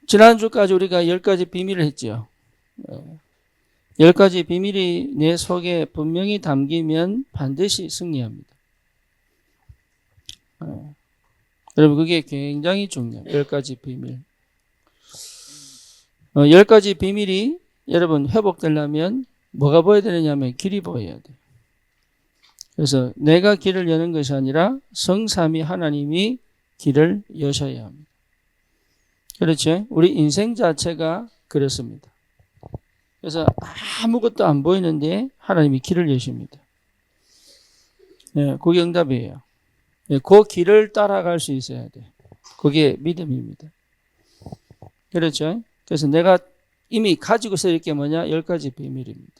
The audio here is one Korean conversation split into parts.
지난주까지 우리가 10가지 비밀을 했죠. 10가지 비밀이 내 속에 분명히 담기면 반드시 승리합니다. 여러분, 그게 굉장히 중요해요. 10가지 비밀. 10가지 비밀이 여러분 회복되려면 뭐가 보여야 되느냐면 길이 보여야 돼요. 그래서 내가 길을 여는 것이 아니라 성삼위 하나님이 길을 여셔야 합니다. 그렇죠? 우리 인생 자체가 그렇습니다. 그래서 아무것도 안 보이는데 하나님이 길을 여십니다. 네, 그게 응답이에요. 네, 그 길을 따라갈 수 있어야 돼요. 그게 믿음입니다. 그렇죠? 그래서 내가 이미 가지고 있을 게 뭐냐? 10가지 비밀입니다.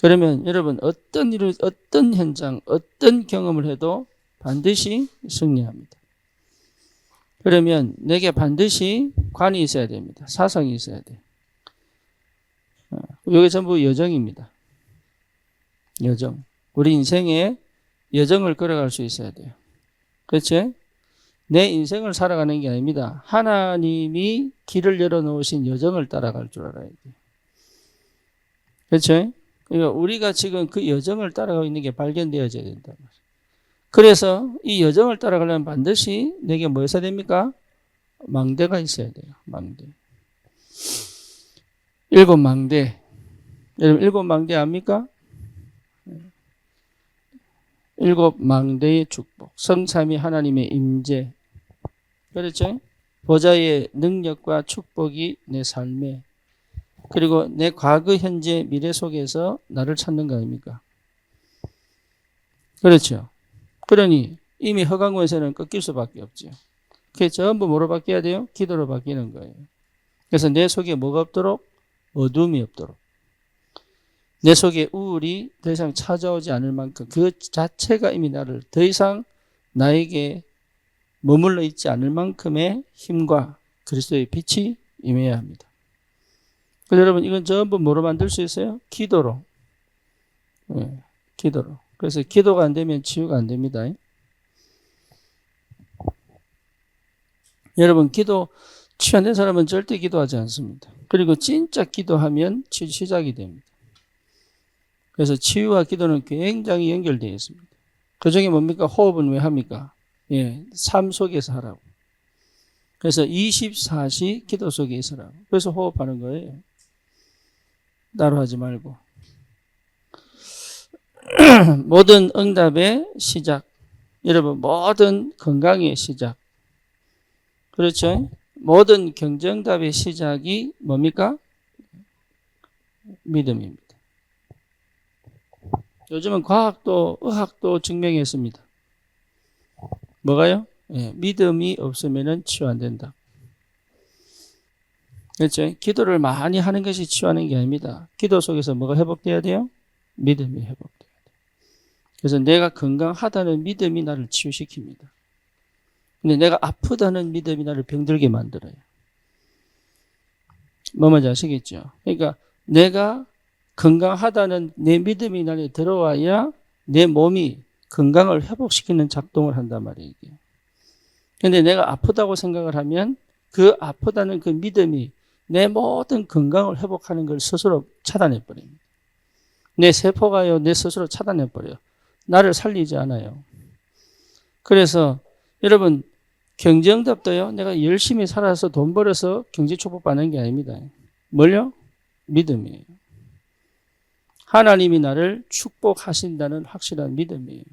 그러면 여러분 어떤 일을, 어떤 현장, 어떤 경험을 해도 반드시 승리합니다. 그러면 내게 반드시 관이 있어야 됩니다. 사상이 있어야 돼요. 이게 전부 여정입니다. 여정. 우리 인생에 여정을 걸어갈 수 있어야 돼요. 그렇지? 내 인생을 살아가는 게 아닙니다. 하나님이 길을 열어놓으신 여정을 따라갈 줄 알아야 돼요. 그렇죠? 그러니까 우리가 지금 그 여정을 따라가고 있는 게 발견되어져야 된다. 그래서 이 여정을 따라가려면 반드시 내게 뭐 있어야 됩니까? 망대가 있어야 돼요. 망대. 7망대. 여러분 7망대 압니까? 7망대의 축복. 성삼위 하나님의 임재. 그렇죠? 보좌의 능력과 축복이 내 삶에, 그리고 내 과거, 현재, 미래 속에서 나를 찾는 거 아닙니까? 그렇죠? 그러니 이미 허강원에서는 꺾일 수밖에 없죠. 그게 전부 뭐로 바뀌어야 돼요? 기도로 바뀌는 거예요. 그래서 내 속에 뭐가 없도록? 어둠이 없도록. 내 속에 우울이 더 이상 찾아오지 않을 만큼 그 자체가 이미 나를 더 이상 나에게 머물러 있지 않을 만큼의 힘과 그리스도의 빛이 임해야 합니다. 그래서 여러분 이건 전부 뭐로 만들 수 있어요? 기도로. 네, 기도로. 그래서 기도가 안 되면 치유가 안 됩니다. 여러분 기도 치유 안 된 사람은 절대 기도하지 않습니다. 그리고 진짜 기도하면 치유 시작이 됩니다. 그래서 치유와 기도는 굉장히 연결되어 있습니다. 그 중에 뭡니까? 호흡은 왜 합니까? 예, 삶 속에서 하라고. 그래서 24시 기도 속에 있으라고. 그래서 호흡하는 거예요. 따로 하지 말고. 모든 응답의 시작. 여러분, 모든 건강의 시작. 그렇죠? 모든 경정답의 시작이 뭡니까? 믿음입니다. 요즘은 과학도, 의학도 증명했습니다. 뭐가요? 예, 믿음이 없으면 치유 안 된다. 그렇죠? 기도를 많이 하는 것이 치유하는 게 아닙니다. 기도 속에서 뭐가 회복돼야 돼요? 믿음이 회복돼야 돼요. 그래서 내가 건강하다는 믿음이 나를 치유시킵니다. 근데 내가 아프다는 믿음이 나를 병들게 만들어요. 뭐 뭔지 아시겠죠? 그러니까 내가 건강하다는 내 믿음이 나에 들어와야 내 몸이 건강을 회복시키는 작동을 한단 말이에요. 그런데 내가 아프다고 생각을 하면 그 아프다는 그 믿음이 내 모든 건강을 회복하는 걸 스스로 차단해버립니다. 내 세포가요, 내 스스로 차단해버려요. 나를 살리지 않아요. 그래서 여러분 경제응답도요, 내가 열심히 살아서 돈 벌어서 경제 축복받는 게 아닙니다. 뭘요? 믿음이에요. 하나님이 나를 축복하신다는 확실한 믿음이에요.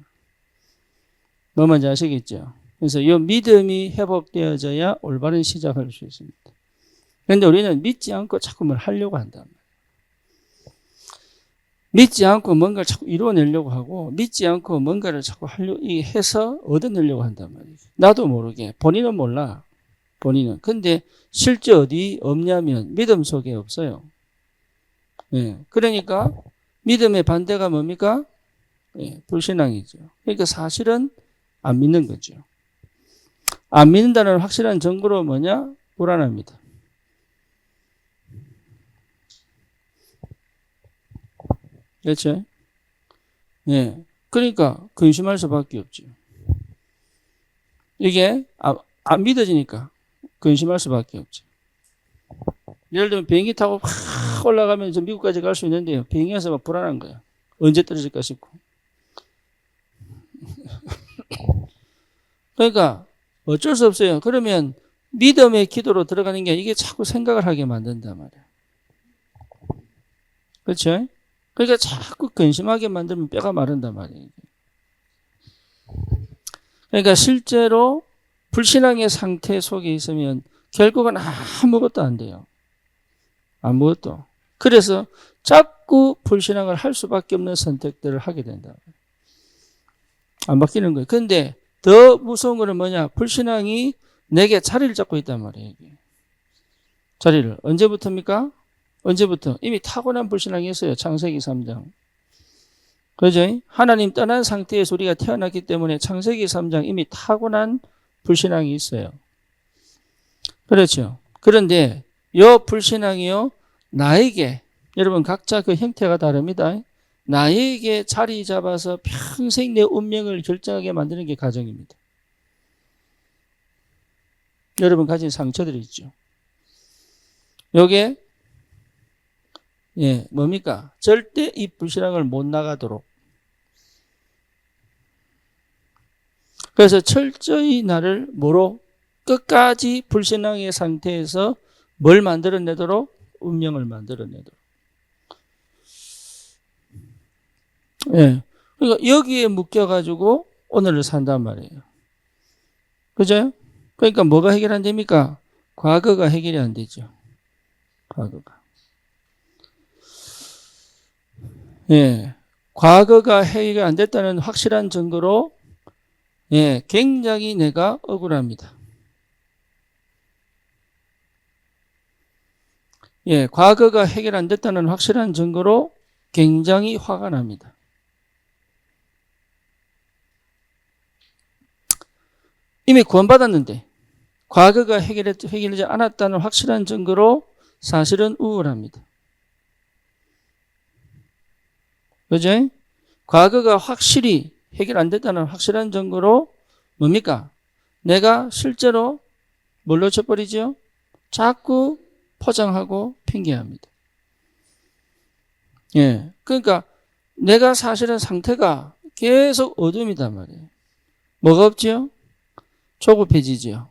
뭐 뭔지 아시겠죠? 그래서 이 믿음이 회복되어져야 올바른 시작할 수 있습니다. 그런데 우리는 믿지 않고 자꾸 뭘 하려고 한단 말이에요. 믿지 않고 뭔가를 자꾸 이루어내려고 하고, 믿지 않고 뭔가를 자꾸 해서 얻어내려고 한단 말이에요. 나도 모르게. 본인은 몰라. 본인은. 근데 실제 어디 없냐면 믿음 속에 없어요. 예. 그러니까 믿음의 반대가 뭡니까? 예, 불신앙이죠. 그러니까 사실은 안 믿는 거죠. 안 믿는다는 확실한 증거로 뭐냐? 불안합니다. 그렇죠? 예. 그러니까 근심할 수밖에 없죠. 이게 안 믿어지니까. 근심할 수밖에 없죠. 예를 들면 비행기 타고 확 올라가면 저 미국까지 갈 수 있는데요. 비행기에서 막 불안한 거야. 언제 떨어질까 싶고. 그러니까 어쩔 수 없어요. 그러면 믿음의 기도로 들어가는 게 이게 자꾸 생각을 하게 만든단 말이야. 그렇죠? 그러니까 자꾸 근심하게 만들면 뼈가 마른단 말이에요. 그러니까 실제로 불신앙의 상태 속에 있으면 결국은 아무것도 안 돼요. 아무것도. 그래서 자꾸 불신앙을 할 수밖에 없는 선택들을 하게 된다. 안 바뀌는 거예요. 그런데 더 무서운 거는 뭐냐? 불신앙이 내게 자리를 잡고 있단 말이에요. 자리를. 언제부터입니까? 언제부터? 이미 타고난 불신앙이 있어요. 창세기 3장. 그죠? 하나님 떠난 상태에서 우리가 태어났기 때문에 창세기 3장 이미 타고난 불신앙이 있어요. 그렇죠. 그런데 이 불신앙이요, 나에게, 여러분 각자 그 형태가 다릅니다. 나에게 자리 잡아서 평생 내 운명을 결정하게 만드는 게 가정입니다. 여러분 가진 상처들이 있죠. 요게 뭡니까? 절대 이 불신앙을 못 나가도록. 그래서 철저히 나를 뭐로? 끝까지 불신앙의 상태에서 뭘 만들어내도록? 운명을 만들어내도록. 그러니까 여기에 묶여가지고 오늘을 산단 말이에요. 그죠? 그러니까 뭐가 해결 안 됩니까? 과거가 해결이 안 되죠. 과거가. 과거가 해결이 안 됐다는 확실한 증거로 굉장히 내가 억울합니다. 과거가 해결 안 됐다는 확실한 증거로 굉장히 화가 납니다. 이미 구원받았는데 과거가 해결되지 않았다는 확실한 증거로 사실은 우울합니다. 그죠? 과거가 확실히 해결 안 됐다는 확실한 증거로 뭡니까? 내가 실제로 뭘 놓쳐버리죠? 자꾸 포장하고 핑계합니다. 그러니까 내가 사실은 상태가 계속 어둠이단 말이에요. 뭐가 없죠? 조급해지죠.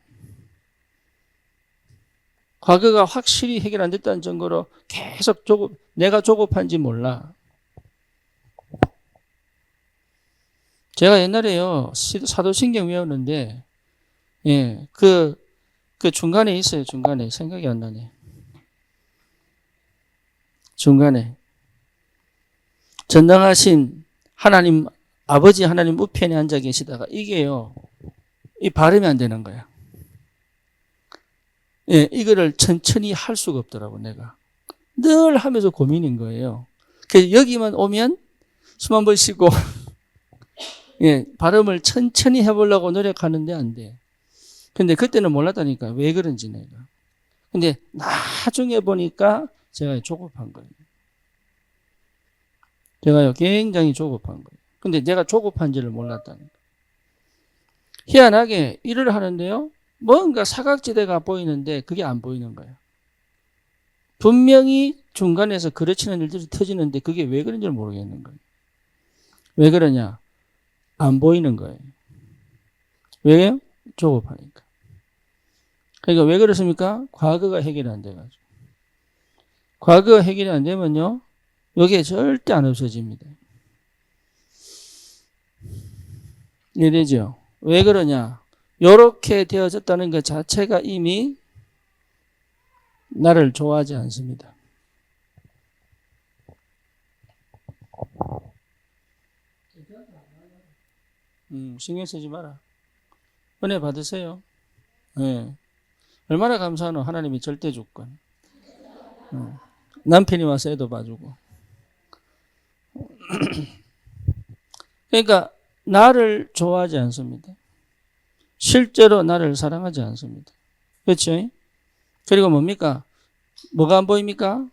과거가 확실히 해결 안 됐다는 증거로 계속 내가 조급한지 몰라. 제가 옛날에요, 사도신경 외우는데, 그 중간에 있어요, 중간에. 생각이 안 나네. 중간에. 전능하신 하나님, 아버지 하나님 우편에 앉아 계시다가, 이게요, 이 발음이 안 되는 거야. 이거를 천천히 할 수가 없더라고, 내가. 늘 하면서 고민인 거예요. 그래서 여기만 오면 숨 한 번 쉬고, 발음을 천천히 해보려고 노력하는데 안 돼. 근데 그때는 몰랐다니까. 왜 그런지 내가. 근데 나중에 보니까 제가 조급한 거예요. 제가요, 굉장히 조급한 거예요. 근데 내가 조급한지를 몰랐다니까. 희한하게 일을 하는데요, 뭔가 사각지대가 보이는데 그게 안 보이는 거예요. 분명히 중간에서 그르치는 일들이 터지는데 그게 왜 그런지를 모르겠는 거예요. 왜 그러냐? 안 보이는 거예요. 왜요? 조급하니까. 그러니까 왜 그렇습니까? 과거가 해결이 안 돼가지고. 과거가 해결이 안 되면요, 여기에 절대 안 없어집니다. 이래죠. 왜 그러냐? 요렇게 되어졌다는 것 자체가 이미 나를 좋아하지 않습니다. 신경 쓰지 마라. 은혜 받으세요. 얼마나 감사하노? 하나님이 절대 주권. 남편이 와서 애도 봐주고. 그러니까 나를 좋아하지 않습니다. 실제로 나를 사랑하지 않습니다. 그렇죠? 그리고 뭡니까? 뭐가 안 보입니까?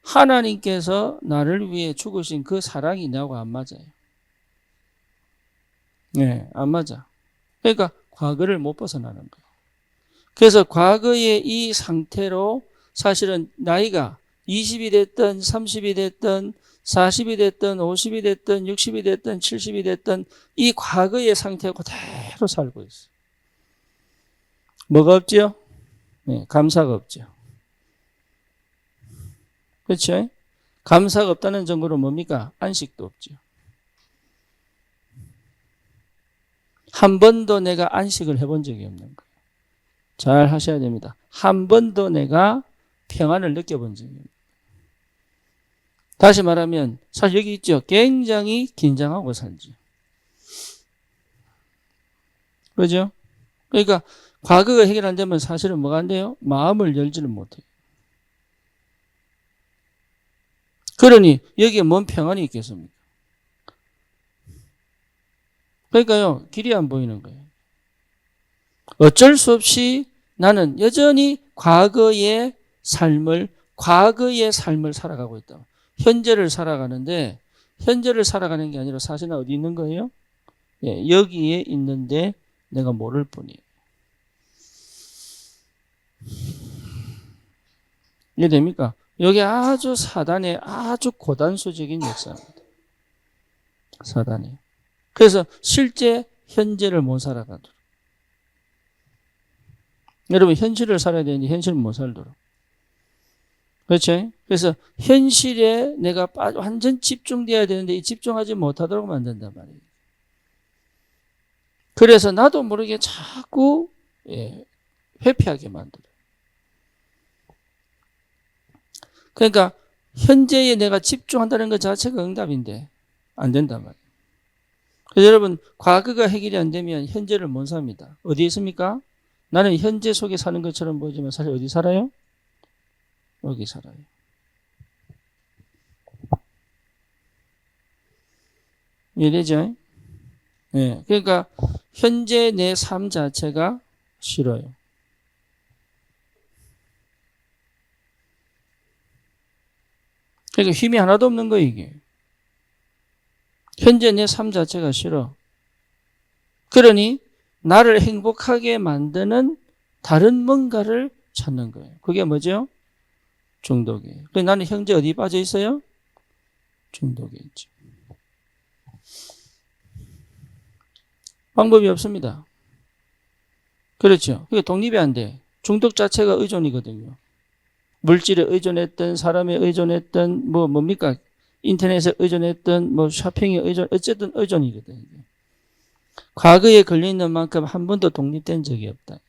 하나님께서 나를 위해 죽으신 그 사랑이 나하고 안 맞아요. 안 맞아. 그러니까 과거를 못 벗어나는 거예요. 그래서 과거의 이 상태로 사실은 나이가 20이 됐든 30이 됐든 40이 됐든 50이 됐든 60이 됐든 70이 됐든 이 과거의 상태 그대로 살고 있어요. 뭐가 없죠? 네, 감사가 없죠. 그렇죠? 감사가 없다는 증거로 뭡니까? 안식도 없죠. 한 번도 내가 안식을 해본 적이 없는 거예요. 잘 하셔야 됩니다. 한 번도 내가 평안을 느껴본 적이 없어요. 다시 말하면 사실 여기 있죠. 굉장히 긴장하고 살죠. 그죠? 그러니까 과거가 해결 안 되면 사실은 뭐가 안 돼요? 마음을 열지를 못해요. 그러니 여기에 뭔 평안이 있겠습니까? 그러니까요. 길이 안 보이는 거예요. 어쩔 수 없이 나는 여전히 과거의 삶을 살아가고 있다. 현재를 살아가는데 현재를 살아가는 게 아니라 사실은 어디 있는 거예요? 예, 여기에 있는데 내가 모를 뿐이에요. 이해됩니까? 여기 아주 사단의 아주 고단수적인 역사입니다. 사단이. 그래서 실제 현재를 못 살아가도록. 여러분 현실을 살아야 되는데 현실을 못 살도록. 그렇죠? 그래서 현실에 내가 완전 집중돼야 되는데 이 집중하지 못하도록 만든단 말이에요. 그래서 나도 모르게 자꾸 회피하게 만들어요. 그러니까 현재에 내가 집중한다는 것 자체가 응답인데 안 된단 말이에요. 그래서 여러분 과거가 해결이 안 되면 현재를 못 삽니다. 어디에 있습니까? 나는 현재 속에 사는 것처럼 보이지만 사실 어디 살아요? 여기 살아요. 이해되죠? 네. 그러니까 현재 내 삶 자체가 싫어요. 그러니까 힘이 하나도 없는 거예요, 이게. 현재 내 삶 자체가 싫어. 그러니 나를 행복하게 만드는 다른 뭔가를 찾는 거예요. 그게 뭐죠? 중독이에요. 그래서 나는 현재 어디 빠져 있어요? 중독에 있죠. 방법이 없습니다. 그렇죠. 그게 독립이 안 돼. 중독 자체가 의존이거든요. 물질에 의존했던, 사람에 의존했던, 뭡니까? 인터넷에 의존했던, 쇼핑에 의존, 어쨌든 의존이거든요. 과거에 걸려있는 만큼 한 번도 독립된 적이 없다.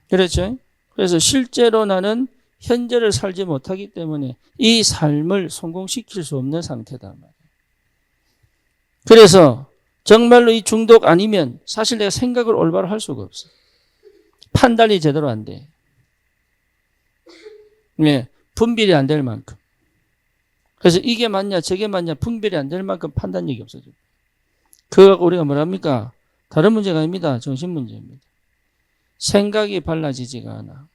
그렇죠? 그래서 실제로 나는 현재를 살지 못하기 때문에 이 삶을 성공시킬 수 없는 상태다. 그래서 정말로 이 중독 아니면 사실 내가 생각을 올바로 할 수가 없어. 판단이 제대로 안 돼. 네, 분별이 안 될 만큼. 그래서 이게 맞냐 저게 맞냐 분별이 안 될 만큼 판단력이 없어져. 그거 우리가 뭐랍니까? 다른 문제가 아닙니다. 정신 문제입니다. 생각이 발라지지가 않아.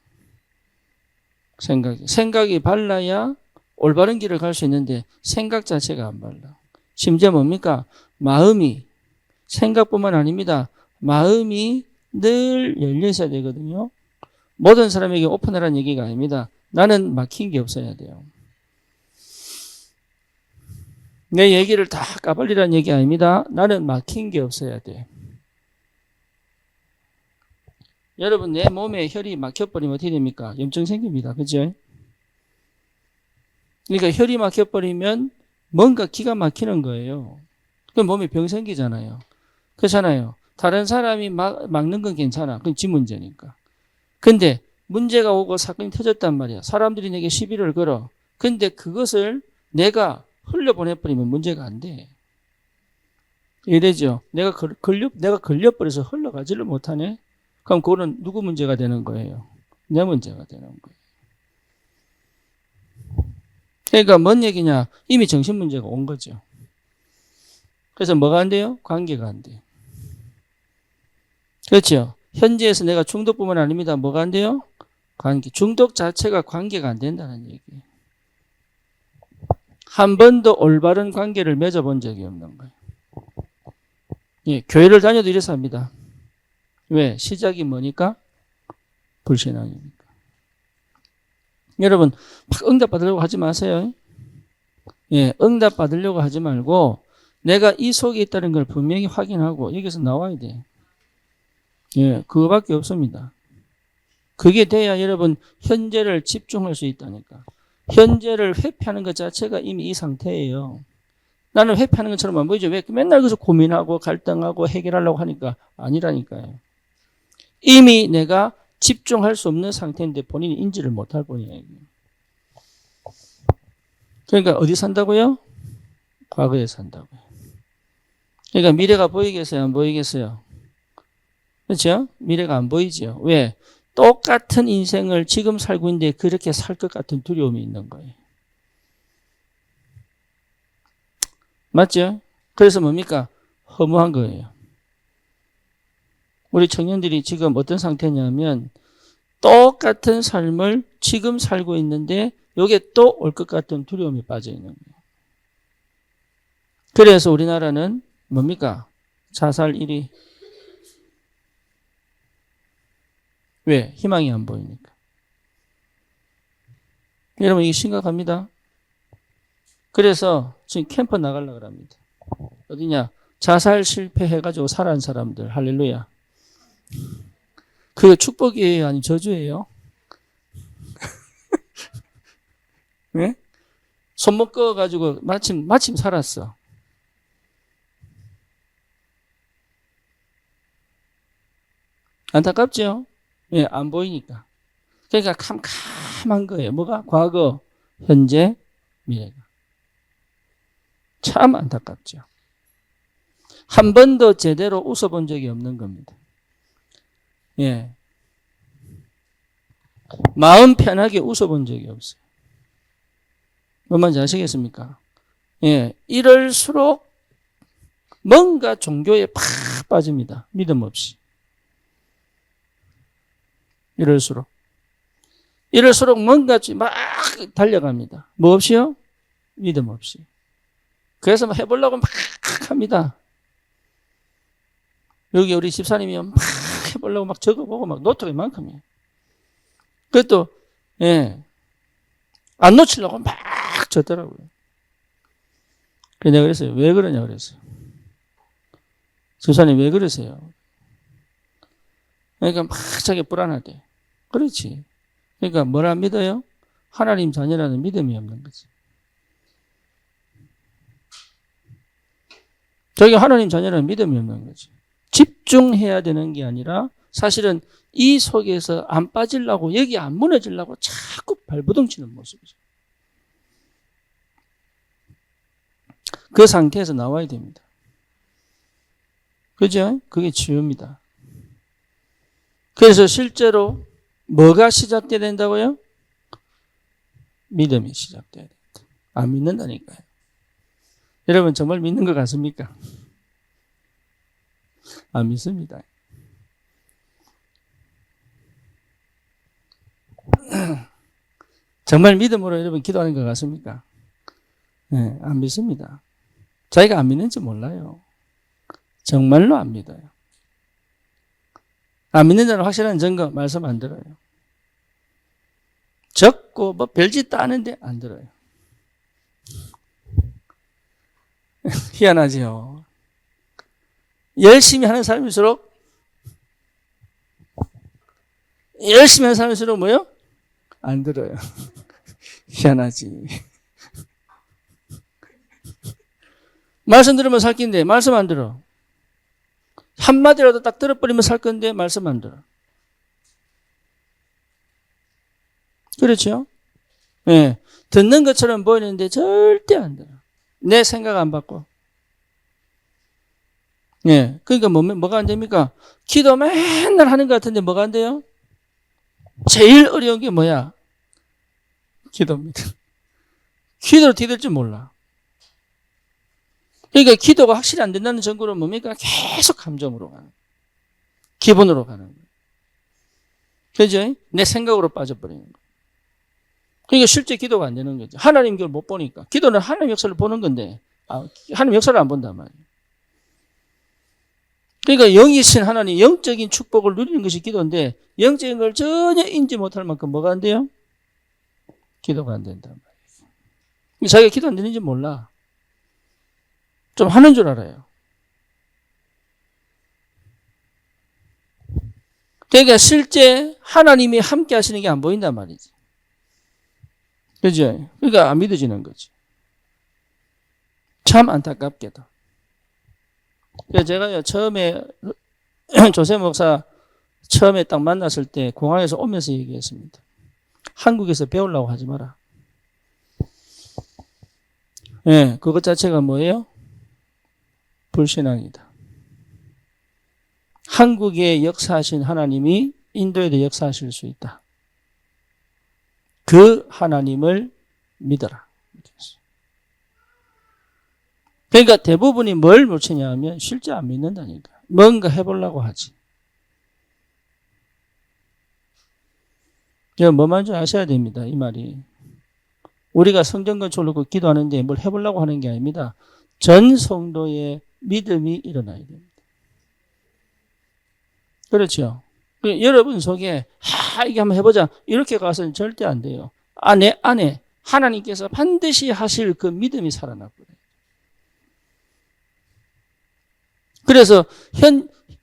생각이 발라야 올바른 길을 갈 수 있는데 생각 자체가 안 발라. 심지어 뭡니까? 마음이 생각뿐만 아닙니다. 마음이 늘 열려 있어야 되거든요. 모든 사람에게 오픈하라는 얘기가 아닙니다. 나는 막힌 게 없어야 돼요. 내 얘기를 다 까발리라는 얘기 아닙니다. 나는 막힌 게 없어야 돼. 여러분 내 몸에 혈이 막혀버리면 어떻게 됩니까? 염증 생깁니다. 그죠? 그러니까 혈이 막혀버리면 뭔가 기가 막히는 거예요. 그럼 몸에 병 생기잖아요. 그렇잖아요. 다른 사람이 막는 건 괜찮아. 그건 지 문제니까. 근데 문제가 오고 사건이 터졌단 말이야. 사람들이 내게 시비를 걸어. 근데 그것을 내가 흘려보내버리면 문제가 안 돼. 이래죠. 내가 걸려버려서 흘러가지를 못하네. 그럼 그거는 누구 문제가 되는 거예요? 내 문제가 되는 거예요. 그러니까 뭔 얘기냐? 이미 정신 문제가 온 거죠. 그래서 뭐가 안 돼요? 관계가 안 돼요. 그렇죠. 현재에서 내가 중독뿐만 아닙니다. 뭐가 안 돼요? 관계. 중독 자체가 관계가 안 된다는 얘기예요. 한 번도 올바른 관계를 맺어본 적이 없는 거예요. 예, 교회를 다녀도 이래서 합니다. 왜? 시작이 뭐니까? 불신앙이니까. 여러분, 막 응답 받으려고 하지 마세요. 예, 응답 받으려고 하지 말고 내가 이 속에 있다는 걸 분명히 확인하고 여기서 나와야 돼. 예, 그거밖에 없습니다. 그게 돼야 여러분 현재를 집중할 수 있다니까. 현재를 회피하는 것 자체가 이미 이 상태예요. 나는 회피하는 것처럼 안 보이죠? 왜 맨날 그래서 고민하고 갈등하고 해결하려고 하니까 아니라니까요. 이미 내가 집중할 수 없는 상태인데 본인이 인지를 못할 뿐이에요. 그러니까 어디 산다고요? 과거에 산다고요. 그러니까 미래가 보이겠어요? 안 보이겠어요? 그렇죠? 미래가 안 보이죠. 왜? 똑같은 인생을 지금 살고 있는데 그렇게 살 것 같은 두려움이 있는 거예요. 맞죠? 그래서 뭡니까? 허무한 거예요. 우리 청년들이 지금 어떤 상태냐면 똑같은 삶을 지금 살고 있는데 여기에 또 올 것 같은 두려움이 빠져 있는 거예요. 그래서 우리나라는 뭡니까? 자살 1위. 왜? 희망이 안 보이니까. 여러분 이게 심각합니다. 그래서 지금 캠프 나가려고 합니다. 어디냐? 자살 실패해가지고 살아난 사람들. 할렐루야. 그게 축복이에요? 아니 저주예요? 네? 손목 그어가지고 마침 살았어. 안타깝죠? 예, 안 보이니까. 그러니까 캄캄한 거예요. 뭐가? 과거, 현재, 미래가. 참 안타깝죠. 한 번도 제대로 웃어본 적이 없는 겁니다. 예. 마음 편하게 웃어본 적이 없어요. 뭔 말인지 아시겠습니까? 예. 이럴수록 뭔가 종교에 팍 빠집니다. 믿음 없이. 이럴수록 뭔가 막 달려갑니다. 뭐 없이요? 믿음 없이. 그래서 막 해보려고 막 합니다. 여기 우리 집사님이 막 해보려고 막 적어보고 막 노트가 이만큼이에요. 그것도, 예, 안 놓치려고 막 적더라고요. 그래서 내가 그랬어요. 왜 그러냐 그랬어요. 집사님 왜 그러세요? 그러니까 막 자기 불안하대. 그렇지. 그러니까 뭘 안 믿어요? 하나님 자녀라는 믿음이 없는 거지. 저게 하나님 자녀라는 믿음이 없는 거지. 집중해야 되는 게 아니라 사실은 이 속에서 안 빠지려고 여기 안 무너지려고 자꾸 발부둥치는 모습이죠. 그 상태에서 나와야 됩니다. 그죠? 그게 치유입니다. 그래서 실제로 뭐가 시작돼야 된다고요? 믿음이 시작돼야 된다. 안 믿는다니까요. 여러분 정말 믿는 것 같습니까? 안 믿습니다. 정말 믿음으로 여러분 기도하는 것 같습니까? 네, 안 믿습니다. 자기가 안 믿는지 몰라요. 정말로 안 믿어요. 안 믿는 자는 확실한 증거 말씀 안 들어요. 적고 뭐 별짓도 아는데 안 들어요. 희한하지요. 열심히 하는 사람일수록 뭐요? 안 들어요. 희한하지. 말씀 들으면 살 건데 말씀 안 들어. 한마디라도 딱 들어버리면 살 건데 말씀 안 들어. 그렇죠? 예. 듣는 것처럼 보이는데 절대 안 들어. 내 생각 안 바꿔. 예. 그러니까 뭐가 안 됩니까? 기도 맨날 하는 것 같은데 뭐가 안 돼요? 제일 어려운 게 뭐야? 기도입니다. 기도로 뒤들 줄 몰라. 그러니까 기도가 확실히 안 된다는 증거는 뭡니까? 계속 감정으로 가는 거예요. 기분으로 가는 거예요. 그죠? 내 생각으로 빠져버리는 거예요. 그러니까 실제 기도가 안 되는 거죠. 하나님 걸 못 보니까. 기도는 하나님 역사를 보는 건데 하나님 역사를 안 본단 말이에요. 그러니까 영이신 하나님, 영적인 축복을 누리는 것이 기도인데 영적인 걸 전혀 인지 못할 만큼 뭐가 안 돼요? 기도가 안 된단 말이에요. 자기가 기도 안 되는지 몰라. 좀 하는 줄 알아요. 그러니까 실제 하나님이 함께 하시는 게 안 보인단 말이지. 그죠? 그러니까 안 믿어지는 거지. 참 안타깝게도. 그래서 제가요, 처음에, 조세 목사 처음에 딱 만났을 때 공항에서 오면서 얘기했습니다. 한국에서 배우려고 하지 마라. 예, 그것 자체가 뭐예요? 불신앙이다. 한국에 역사하신 하나님이 인도에도 역사하실 수 있다. 그 하나님을 믿어라. 그러니까 대부분이 뭘 놓치냐 하면 실제 안 믿는다니까. 뭔가 해보려고 하지. 뭐만 좀 아셔야 됩니다. 이 말이. 우리가 성전 건축을 기도하는데 뭘 해보려고 하는 게 아닙니다. 전 성도의 믿음이 일어나야 됩니다. 그렇죠. 여러분 속에 이게 한번 해보자 이렇게 가서는 절대 안 돼요. 내 안에 하나님께서 반드시 하실 그 믿음이 살아났거든요. 그래서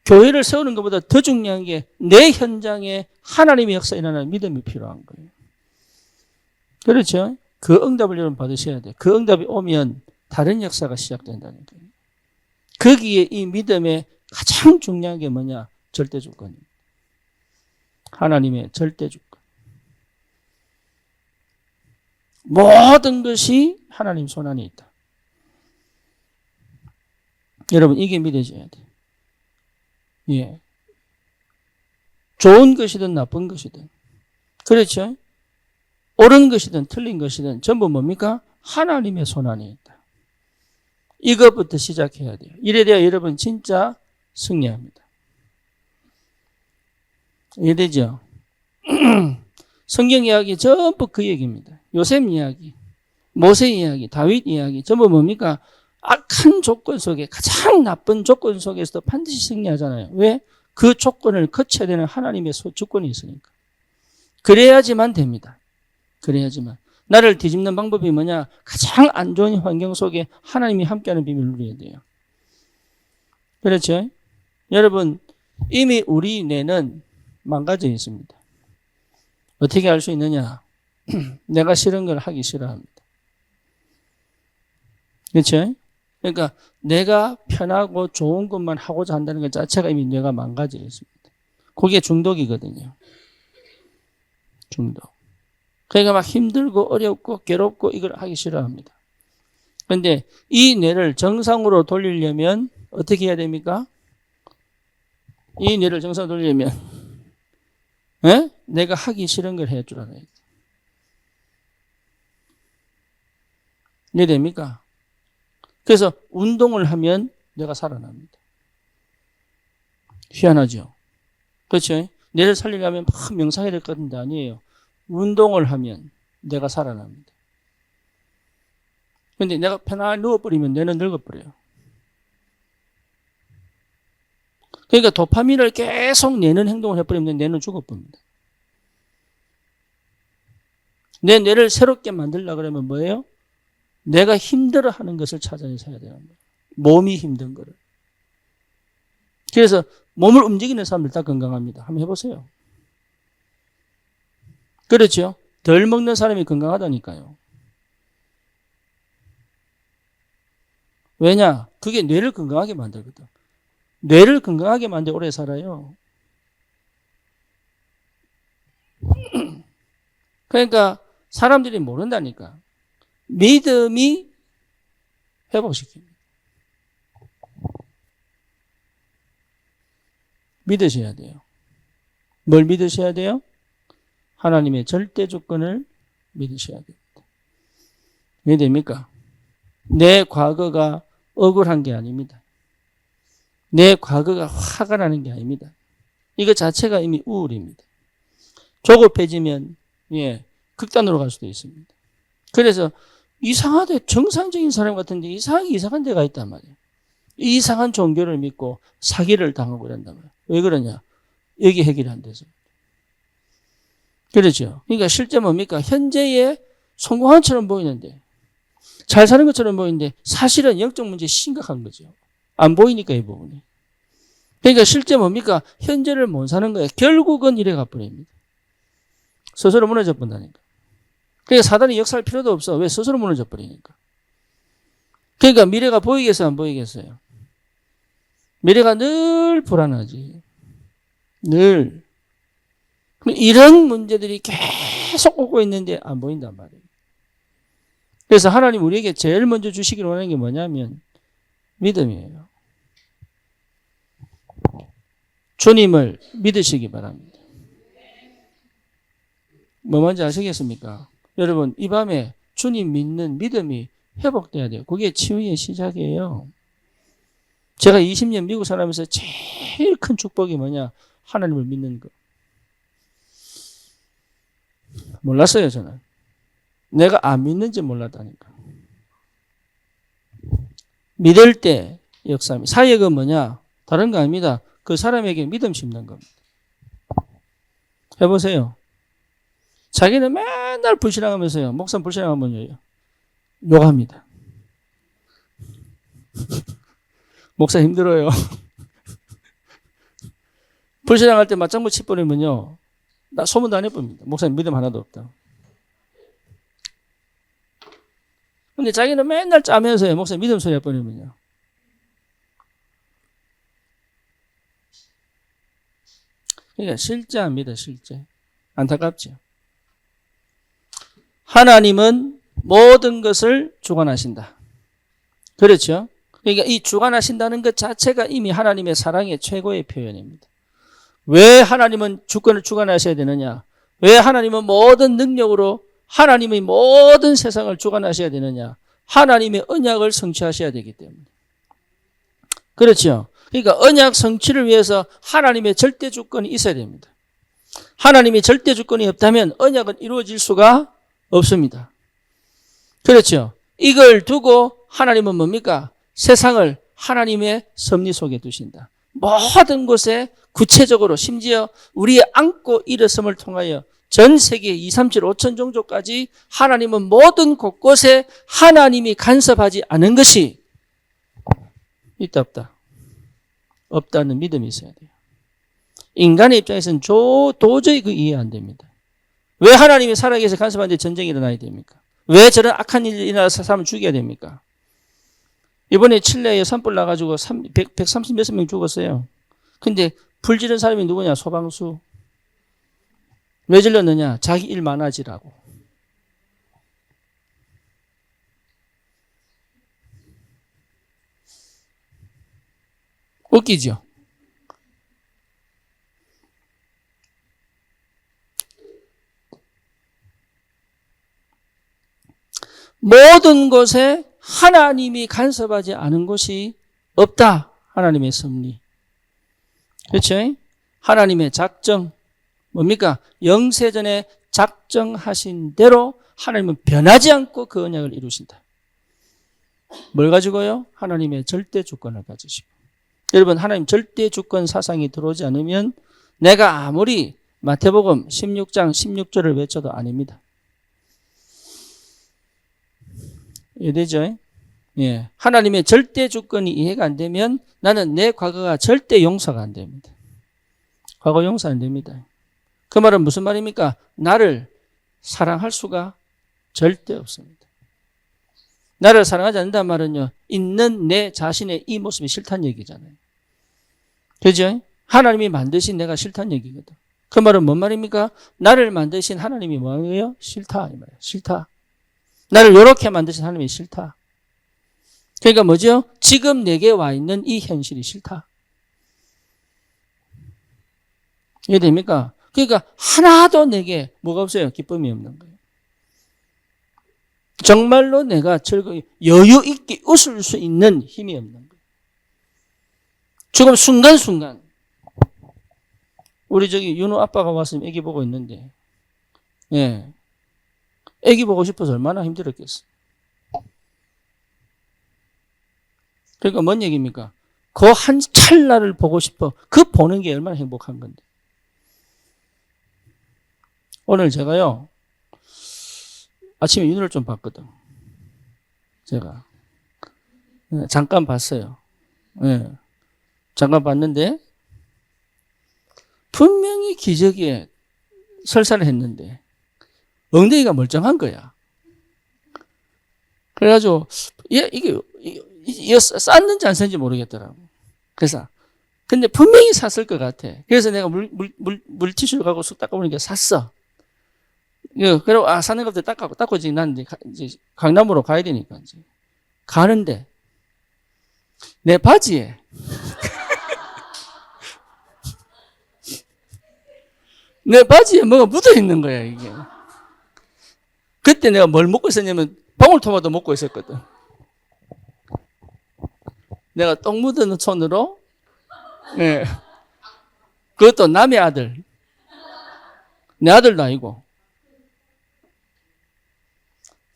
교회를 세우는 것보다 더 중요한 게 내 현장에 하나님의 역사 일어나는 믿음이 필요한 거예요. 그렇죠. 그 응답을 여러분 받으셔야 돼요. 그 응답이 오면 다른 역사가 시작된다는 거예요. 거기에 이 믿음의 가장 중요한 게 뭐냐? 절대 주권입니다. 하나님의 절대 주권. 모든 것이 하나님 손안에 있다. 여러분 이게 믿어져야 돼요. 예. 좋은 것이든 나쁜 것이든 그렇죠. 옳은 것이든 틀린 것이든 전부 뭡니까? 하나님의 손안에 있다. 이것부터 시작해야 돼요. 이래 돼야 여러분 진짜 승리합니다. 이해되죠? 성경 이야기 전부 그 얘기입니다. 요셉 이야기, 모세 이야기, 다윗 이야기 전부 뭡니까? 악한 조건 속에 가장 나쁜 조건 속에서도 반드시 승리하잖아요. 왜? 그 조건을 거쳐야 되는 하나님의 주권이 있으니까. 그래야지만 됩니다. 그래야지만. 나를 뒤집는 방법이 뭐냐? 가장 안 좋은 환경 속에 하나님이 함께하는 비밀을 누려야 돼요. 그렇죠? 여러분 이미 우리 뇌는 망가져 있습니다. 어떻게 알 수 있느냐? 내가 싫은 걸 하기 싫어합니다. 그렇죠? 그러니까 내가 편하고 좋은 것만 하고자 한다는 것 자체가 이미 뇌가 망가져 있습니다. 그게 중독이거든요. 중독. 그러니까 막 힘들고 어렵고 괴롭고 이걸 하기 싫어합니다. 그런데 이 뇌를 정상으로 돌리려면 어떻게 해야 됩니까? 이 뇌를 정상으로 돌리려면 내가 하기 싫은 걸 해야 줄 알아야 돼. 이해됩니까? 그래서 운동을 하면 뇌가 살아납니다. 희한하죠? 그렇죠? 뇌를 살리려면 막 명상해야 될 것 같은데 아니에요. 운동을 하면 뇌가 살아납니다. 그런데 내가 편안히 누워버리면 뇌는 늙어버려요. 그러니까 도파민을 계속 내는 행동을 해버리면 뇌는 죽어버립니다. 내 뇌를 새롭게 만들려고 그러면 뭐예요? 내가 힘들어하는 것을 찾아내서 해야 되는 거예요. 몸이 힘든 거를. 그래서 몸을 움직이는 사람들 다 건강합니다. 한번 해보세요. 그렇죠? 덜 먹는 사람이 건강하다니까요. 왜냐? 그게 뇌를 건강하게 만들거든. 뇌를 건강하게 만들 오래 살아요. 그러니까 사람들이 모른다니까. 믿음이 회복시킵니다. 믿으셔야 돼요. 뭘 믿으셔야 돼요? 하나님의 절대 주권을 믿으셔야 됩니다. 왜 됩니까? 내 과거가 억울한 게 아닙니다. 내 과거가 화가 나는 게 아닙니다. 이거 자체가 이미 우울입니다. 조급해지면 극단으로 갈 수도 있습니다. 그래서 이상하대 정상적인 사람 같은데 이상하게 이상한 데가 있단 말이에요. 이상한 종교를 믿고 사기를 당하고 이런단 말이에요. 왜 그러냐? 여기 해결이 안 돼서. 그렇죠. 그러니까 실제 뭡니까? 현재의 성공한 것처럼 보이는데, 잘 사는 것처럼 보이는데 사실은 영적 문제 심각한 거죠. 안 보이니까 이 부분이. 그러니까 실제 뭡니까? 현재를 못 사는 거예요. 결국은 이래 가버립니다. 스스로 무너져 본다니까. 그러니까 사단이 역사할 필요도 없어. 왜? 스스로 무너져 버리니까. 그러니까 미래가 보이겠어요? 안 보이겠어요? 미래가 늘 불안하지. 늘. 이런 문제들이 계속 오고 있는데 안 보인단 말이에요. 그래서 하나님 우리에게 제일 먼저 주시길 원하는 게 뭐냐면 믿음이에요. 주님을 믿으시기 바랍니다. 뭐 뭔지 아시겠습니까? 여러분 이 밤에 주님 믿는 믿음이 회복돼야 돼요. 그게 치유의 시작이에요. 제가 20년 미국 살아면서 제일 큰 축복이 뭐냐? 하나님을 믿는 거. 몰랐어요 저는. 내가 안 믿는지 몰랐다니까. 믿을 때 역사입니다. 사역은 뭐냐? 다른 거 아닙니다. 그 사람에게 믿음 심는 겁니다. 해보세요. 자기는 맨날 불신앙하면서요. 목사 불신앙하면요. 욕합니다. 목사 힘들어요. 불신앙할 때 맞장구 치버리면요. 나 소문도 안 해봅니다. 목사님 믿음 하나도 없다. 근데 자기는 맨날 짜면서요. 목사님 믿음 소리 해버리면요. 그러니까 실제 안 믿어, 실제. 안타깝죠. 하나님은 모든 것을 주관하신다. 그렇죠? 그러니까 이 주관하신다는 것 자체가 이미 하나님의 사랑의 최고의 표현입니다. 왜 하나님은 주권을 주관하셔야 되느냐? 왜 하나님은 모든 능력으로 하나님의 모든 세상을 주관하셔야 되느냐? 하나님의 언약을 성취하셔야 되기 때문에. 그렇죠? 그러니까 언약 성취를 위해서 하나님의 절대 주권이 있어야 됩니다. 하나님의 절대 주권이 없다면 언약은 이루어질 수가 없습니다. 그렇죠? 이걸 두고 하나님은 뭡니까? 세상을 하나님의 섭리 속에 두신다. 모든 곳에 구체적으로 심지어 우리의 안고 일었음을 통하여 전 세계 2, 3, 7, 5천 종족까지 하나님은 모든 곳곳에 하나님이 간섭하지 않은 것이 있다 없다. 없다는 믿음이 있어야 돼요. 인간의 입장에서는 도저히 그 이해 안 됩니다. 왜 하나님이 살아계셔 간섭하는데 전쟁이 일어나야 됩니까? 왜 저런 악한 일이 일어나서 사람을 죽여야 됩니까? 이번에 칠레에 산불 나가지고 130 몇십 명 죽었어요. 근데 불 지른 사람이 누구냐? 소방수. 왜 질렀느냐? 자기 일 많아지라고. 웃기죠? 모든 곳에 하나님이 간섭하지 않은 곳이 없다. 하나님의 섭리. 그렇죠? 하나님의 작정. 뭡니까? 영세전에 작정하신 대로 하나님은 변하지 않고 그 언약을 이루신다. 뭘 가지고요? 하나님의 절대 주권을 가지시고. 여러분 하나님 절대 주권 사상이 들어오지 않으면 내가 아무리 마태복음 16장 16절을 외쳐도 아닙니다. 이해되죠? 예. 하나님의 절대 주권이 이해가 안 되면 나는 내 과거가 절대 용서가 안 됩니다. 과거 용서 안 됩니다. 그 말은 무슨 말입니까? 나를 사랑할 수가 절대 없습니다. 나를 사랑하지 않는다는 말은요, 있는 내 자신의 이 모습이 싫다는 얘기잖아요. 그죠? 하나님이 만드신 내가 싫다는 얘기거든. 그 말은 뭔 말입니까? 나를 만드신 하나님이 뭐예요? 싫다. 이 말이에요. 싫다. 나를 이렇게 만드신 하나님이 싫다. 그러니까 뭐죠? 지금 내게 와 있는 이 현실이 싫다. 이해됩니까? 그러니까 하나도 내게 뭐가 없어요? 기쁨이 없는 거예요. 정말로 내가 즐거이 여유 있게 웃을 수 있는 힘이 없는 거예요. 지금 순간순간 우리 저기 윤호 아빠가 와서 애기 보고 있는데, 예, 애기 보고 싶어서 얼마나 힘들었겠어. 그러니까 뭔 얘기입니까? 그 한 찰나를 보고 싶어. 그 보는 게 얼마나 행복한 건데. 오늘 제가요, 아침에 윤을 좀 봤거든. 제가. 잠깐 봤어요. 네. 잠깐 봤는데, 분명히 기저귀에 설사를 했는데, 엉덩이가 멀쩡한 거야. 그래가지고, 이게 쌌는지 안 쌌는지 모르겠더라고. 그래서, 근데 분명히 샀을 것 같아. 그래서 내가 물티슈를 갖고 쑥 닦아보니까 샀어. 그리고, 사는 것들 닦고 이제 난 이제 강남으로 가야 되니까 이제. 가는데, 내 바지에, 내 바지에 뭐가 묻어 있는 거야, 이게. 그때 내가 뭘 먹고 있었냐면, 방울토마토 먹고 있었거든. 내가 똥 묻은 손으로, 예. 그것도 남의 아들. 내 아들도 아니고.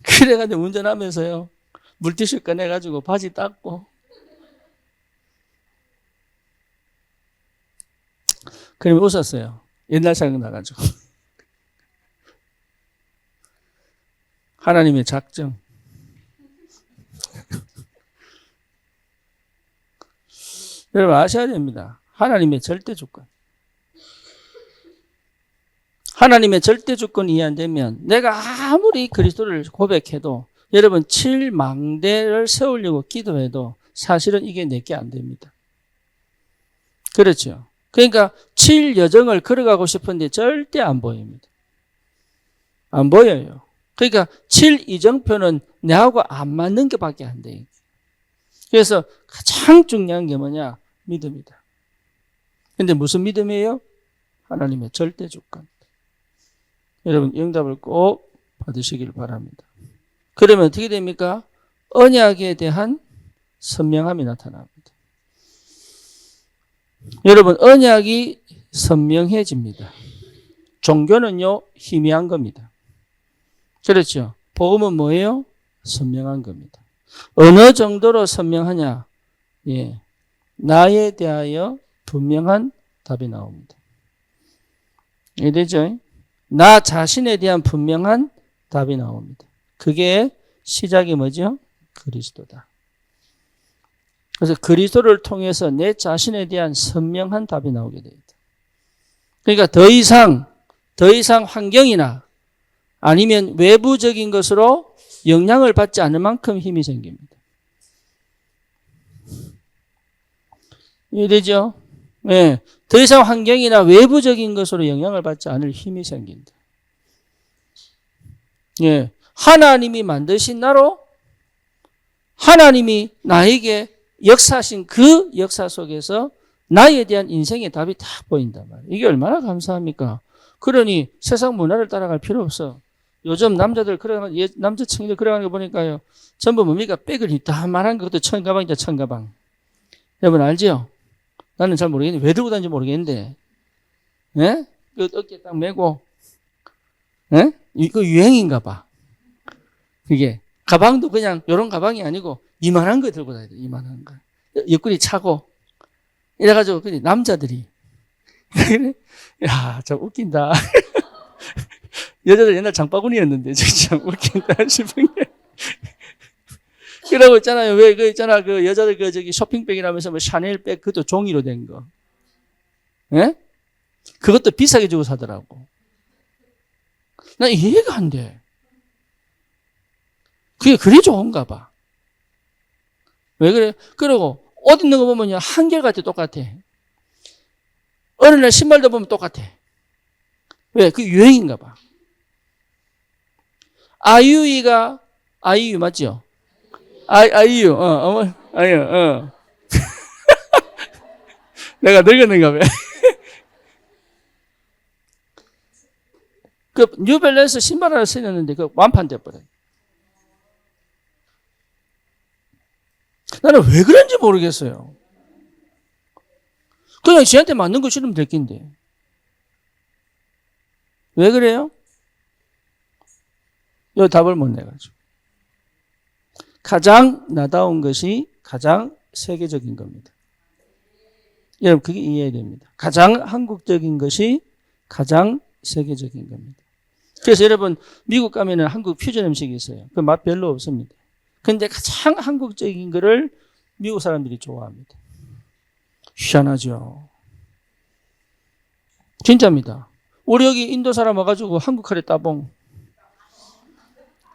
그래가지고 운전하면서요, 물티슈 꺼내가지고 바지 닦고. 그러면 웃었어요. 옛날 생각나가지고. 하나님의 작정. 여러분 아셔야 됩니다. 하나님의 절대 주권. 하나님의 절대 주권이 이해 안 되면 내가 아무리 그리스도를 고백해도 여러분 7망대를 세우려고 기도해도 사실은 이게 내게 안 됩니다. 그렇죠. 그러니까 7여정을 걸어가고 싶은데 절대 안 보입니다. 안 보여요. 그러니까 7이정표는 내하고 안 맞는 게 밖에 안 돼. 그래서 가장 중요한 게 뭐냐? 믿음이다. 근데 무슨 믿음이에요? 하나님의 절대 주권. 여러분 응답을 꼭 받으시길 바랍니다. 그러면 어떻게 됩니까? 언약에 대한 선명함이 나타납니다. 여러분 언약이 선명해집니다. 종교는요 희미한 겁니다. 그렇죠? 복음은 뭐예요? 선명한 겁니다. 어느 정도로 선명하냐? 예, 나에 대하여 분명한 답이 나옵니다. 이해되죠? 나 자신에 대한 분명한 답이 나옵니다. 그게 시작이 뭐죠? 그리스도다. 그래서 그리스도를 통해서 내 자신에 대한 선명한 답이 나오게 됩니다. 그러니까 더 이상 환경이나 아니면 외부적인 것으로 영향을 받지 않을 만큼 힘이 생깁니다. 이해되죠? 네. 더 이상 환경이나 외부적인 것으로 영향을 받지 않을 힘이 생긴다. 예. 하나님이 만드신 나로 하나님이 나에게 역사하신 그 역사 속에서 나에 대한 인생의 답이 다 보인단 말이에요. 이게 얼마나 감사합니까? 그러니 세상 문화를 따라갈 필요 없어. 요즘 남자들 남자 청년들 그래가는 거 보니까요. 전부 뭡니까? 백을 다 말한 것도 천가방이다, 천가방. 여러분 알죠? 나는 잘 모르겠는데, 왜 들고 다니는지 모르겠는데, 예? 그 어깨에 딱 메고, 예? 이거 유행인가 봐. 그게. 가방도 그냥, 요런 가방이 아니고, 이만한 거 들고 다녀야 돼, 이만한 거. 옆구리 차고. 이래가지고, 남자들이. 야, 참 웃긴다. 여자들 옛날 장바구니였는데, 참 웃긴다 싶은 게. 그러고 있잖아요. 왜, 그 여자들 쇼핑백이라면서 뭐 샤넬백, 그것도 종이로 된 거. 예? 그것도 비싸게 주고 사더라고. 난 이해가 안 돼. 그게 그리 좋은가 봐. 왜 그래? 그리고 옷 입는 거 보면 한결같아, 똑같아. 어느 날 신발도 보면 똑같아. 왜? 그게 유행인가 봐. 아이유 맞죠? 아이유, 아이유. 내가 늙었는가 봐. 그 뉴밸런스 신발 하나 신었는데 그 완판돼 버려요. 나는 왜 그런지 모르겠어요. 그냥 지한테 맞는 거 신으면 될 낀데. 왜 그래요? 이 답을 못 내가지고. 가장 나다운 것이 가장 세계적인 겁니다. 여러분 그게 이해해야 됩니다. 가장 한국적인 것이 가장 세계적인 겁니다. 그래서 여러분 미국 가면은 한국 퓨전 음식이 있어요. 그 맛 별로 없습니다. 근데 가장 한국적인 거를 미국 사람들이 좋아합니다. 희한하죠. 진짜입니다. 우리 여기 인도 사람 와가지고 한국 카레 따봉.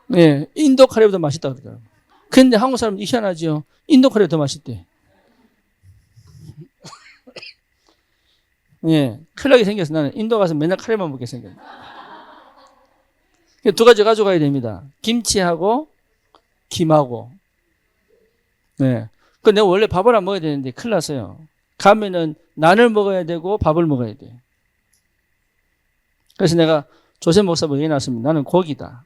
네, 인도 카레보다 맛있다 그러더라고요. 근데 한국 사람은 희한하죠. 인도 카레가 더 맛있대. 예, 큰일 나게 생겨서 나는 인도 가서 맨날 카레만 먹게 생겼네. 두 가지 가져가야 됩니다. 김치하고 김하고. 네. 그 내가 원래 밥을 안 먹어야 되는데 큰일 났어요. 가면은 난을 먹어야 되고 밥을 먹어야 돼. 그래서 내가 조셉 목사님 얘기해놨습니다. 나는 고기다.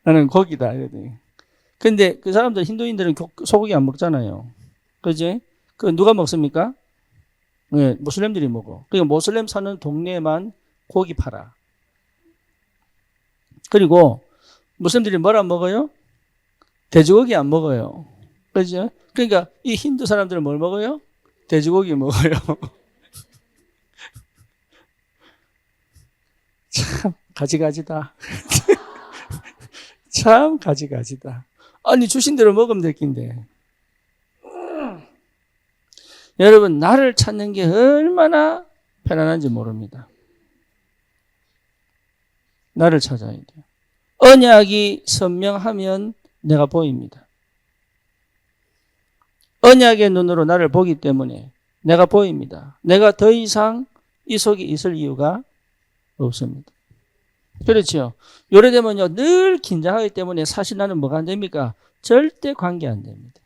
나는 고기다. 근데 그 사람들 힌두인들은 소고기 안 먹잖아요. 그지? 그 누가 먹습니까? 네, 모슬렘들이 먹어. 그러니까 모슬렘 사는 동네에만 고기 팔아. 그리고 무슬림들이 뭘 안 먹어요? 돼지고기 안 먹어요. 그죠? 그러니까 이 힌두 사람들은 뭘 먹어요? 돼지고기 먹어요. 참 가지가지다. 참 가지가지다. 아니 주신 대로 먹으면 될 낀데. 여러분 나를 찾는 게 얼마나 편안한지 모릅니다. 나를 찾아야 돼요. 언약이 선명하면 내가 보입니다. 언약의 눈으로 나를 보기 때문에 내가 보입니다. 내가 더 이상 이 속에 있을 이유가 없습니다. 그렇죠. 요래되면요 늘 긴장하기 때문에 사실 나는 뭐가 안 됩니까? 절대 관계 안 됩니다.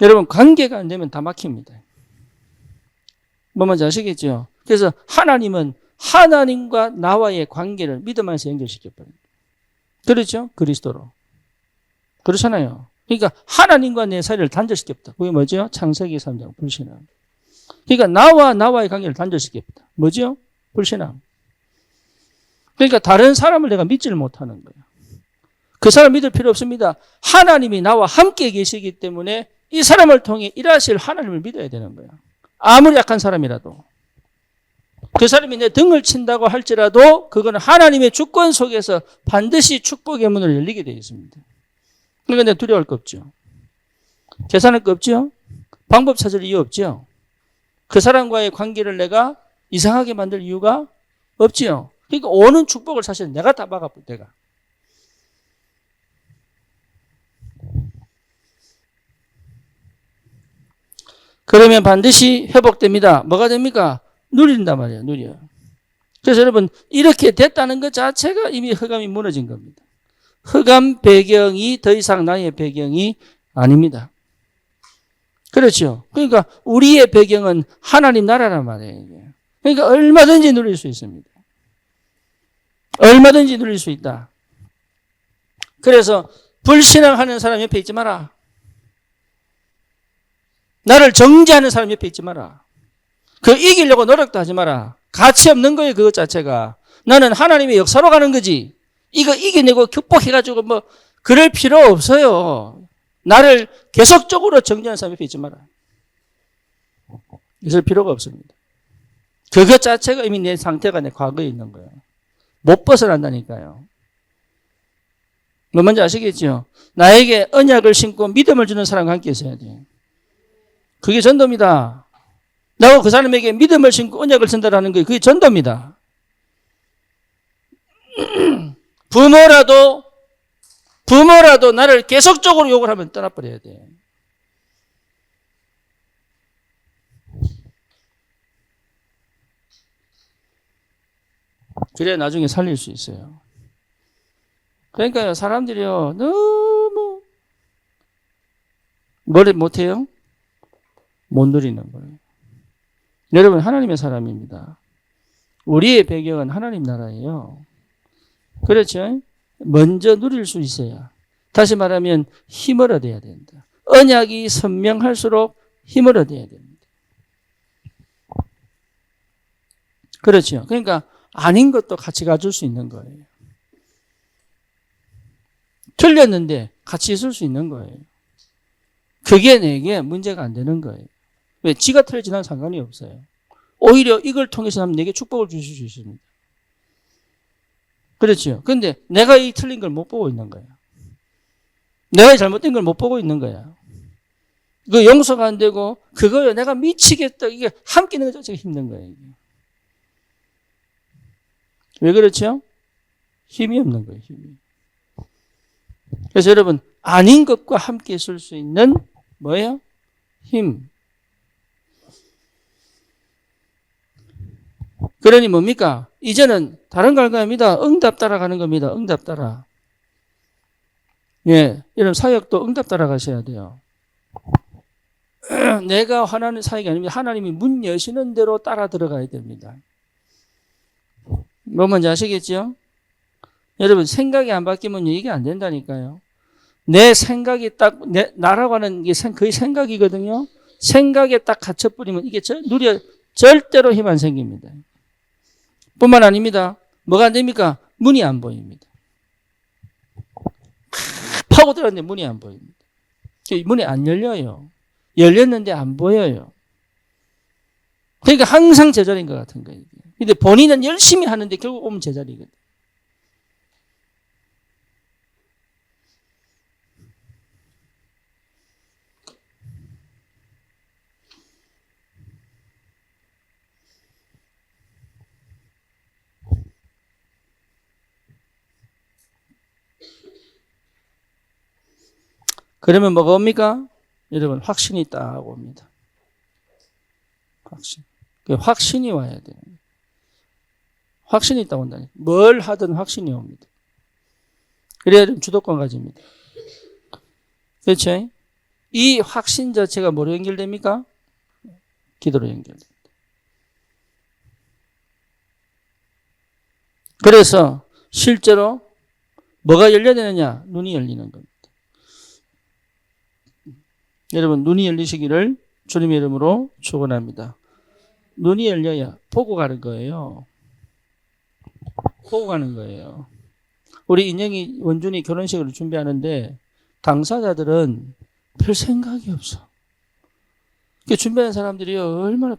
여러분 관계가 안 되면 다 막힙니다. 뭐 뭔지 아시겠죠? 그래서 하나님은 하나님과 나와의 관계를 믿음 안에서 연결시켜버립니다. 그렇죠? 그리스도로. 그렇잖아요. 그러니까 하나님과 내 사이를 단절시켰다. 그게 뭐죠? 창세기 3장 불신앙. 그러니까 나와의 관계를 단절시켰다. 뭐죠? 불신앙. 그러니까 다른 사람을 내가 믿지를 못하는 거예요. 그 사람 믿을 필요 없습니다. 하나님이 나와 함께 계시기 때문에 이 사람을 통해 일하실 하나님을 믿어야 되는 거예요. 아무리 약한 사람이라도. 그 사람이 내 등을 친다고 할지라도 그거는 하나님의 주권 속에서 반드시 축복의 문을 열리게 되어 있습니다. 그러니까 내가 두려워할 거 없죠. 계산할 거 없죠. 방법 찾을 이유 없죠. 그 사람과의 관계를 내가 이상하게 만들 이유가 없죠. 그러니까 오는 축복을 사실 내가 다 막아볼 때가. 그러면 반드시 회복됩니다. 뭐가 됩니까? 누린단 말이에요. 누려. 그래서 여러분 이렇게 됐다는 것 자체가 이미 흑암이 무너진 겁니다. 흑암 배경이 더 이상 나의 배경이 아닙니다. 그렇죠. 그러니까 우리의 배경은 하나님 나라란 말이에요. 그러니까 얼마든지 누릴 수 있습니다. 얼마든지 누릴 수 있다. 그래서 불신앙하는 사람 옆에 있지 마라. 나를 정죄하는 사람 옆에 있지 마라. 그 이기려고 노력도 하지 마라. 가치 없는 거예요, 그것 자체가. 나는 하나님의 역사로 가는 거지. 이거 이겨내고 극복해가지고 뭐 그럴 필요 없어요. 나를 계속적으로 정죄하는 사람 옆에 있지 마라. 있을 필요가 없습니다. 그것 자체가 이미 내 상태가 내 과거에 있는 거예요. 못 벗어난다니까요. 뭐 뭔지 아시겠죠? 나에게 언약을 신고 믿음을 주는 사람과 함께 있어야 돼요. 그게 전도입니다. 나하고 그 사람에게 믿음을 신고 언약을 전달하는 게 그게 전도입니다. 부모라도 나를 계속적으로 욕을 하면 떠나버려야 돼. 그래야 나중에 살릴 수 있어요. 그러니까요, 사람들이요, 너무 뭘 못해요? 못 누리는 거예요. 여러분, 하나님의 사람입니다. 우리의 배경은 하나님 나라예요. 그렇죠? 먼저 누릴 수 있어야. 다시 말하면 힘을 얻어야 된다. 언약이 선명할수록 힘을 얻어야 됩니다. 그렇죠? 그러니까 아닌 것도 같이 가질 수 있는 거예요. 틀렸는데 같이 있을 수 있는 거예요. 그게 내게 문제가 안 되는 거예요. 왜? 지가 틀렸지 난 상관이 없어요. 오히려 이걸 통해서 하면 내게 축복을 주실 수 있습니다. 그렇죠. 근데 내가 이 틀린 걸 못 보고 있는 거야. 내가 잘못된 걸 못 보고 있는 거야. 그 용서가 안 되고 그거요 내가 미치겠다. 이게 함께 있는 거 자체가 힘든 거예요. 이게. 왜 그렇죠? 힘이 없는 거예요. 힘이. 그래서 여러분 아닌 것과 함께 있을 수 있는 뭐예요? 힘. 그러니 뭡니까? 이제는 다른 거 할 겁니다. 응답 따라가는 겁니다. 응답 따라. 예, 여러분 사역도 응답 따라가셔야 돼요. 내가 화나는 사역이 아닙니다. 하나님이 문 여시는 대로 따라 들어가야 됩니다. 뭐 뭔지 아시겠죠? 여러분 생각이 안 바뀌면 이게 안 된다니까요. 내 생각이 딱 나라고 하는 게 거의 생각이거든요. 생각에 딱 갇혀버리면 이게 절대로 힘 안 생깁니다. 뿐만 아닙니다. 뭐가 안 됩니까? 문이 안 보입니다. 파고들었는데 문이 안 보입니다. 문이 안 열려요. 열렸는데 안 보여요. 그러니까 항상 제자리인 것 같은 거예요. 근데 본인은 열심히 하는데 결국 오면 제자리거든요. 그러면 뭐가 옵니까? 여러분 확신이 딱 옵니다. 확신. 확신이 와야 돼요. 확신이 딱 온다니. 뭘 하든 확신이 옵니다. 그래야 주도권 가집니다. 그렇죠? 이 확신 자체가 뭐로 연결됩니까? 기도로 연결됩니다. 그래서 실제로 뭐가 열려야 되느냐? 눈이 열리는 겁니다. 여러분 눈이 열리시기를 주님의 이름으로 축원합니다. 눈이 열려야 보고 가는 거예요. 보고 가는 거예요. 우리 인영이 원준이 결혼식을 준비하는데 당사자들은 별 생각이 없어. 준비하는 사람들이 얼마나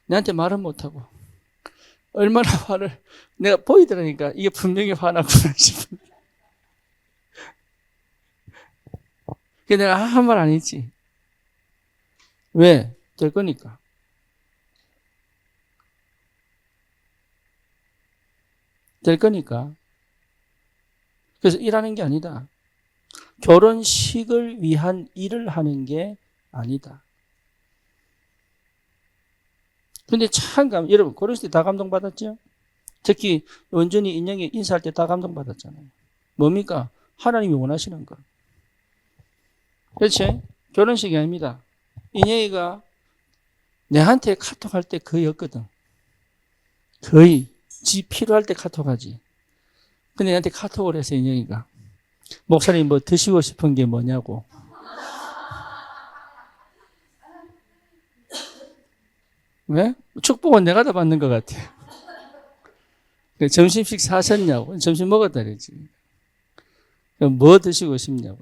내한테 말은 못하고 얼마나 화를 내가 보이더라니까 이게 분명히 화나구나 싶은. 내가 한 말 안 했지. 왜? 될 거니까. 될 거니까. 그래서 일하는 게 아니다. 결혼식을 위한 일을 하는 게 아니다. 근데 참, 여러분, 결혼식 때 다 감동받았죠? 특히 원준이 인영이 인사할 때 다 감동받았잖아요. 뭡니까? 하나님이 원하시는 거. 그렇지? 결혼식이 아닙니다. 인영이가 내한테 카톡할 때 거의 없거든. 거의. 지 필요할 때 카톡하지. 근데 내한테 카톡을 해서 인영이가 목사님 뭐 드시고 싶은 게 뭐냐고. 왜? 축복은 내가 다 받는 것 같아. 점심식 사셨냐고. 점심 먹었다 그랬지. 뭐 드시고 싶냐고.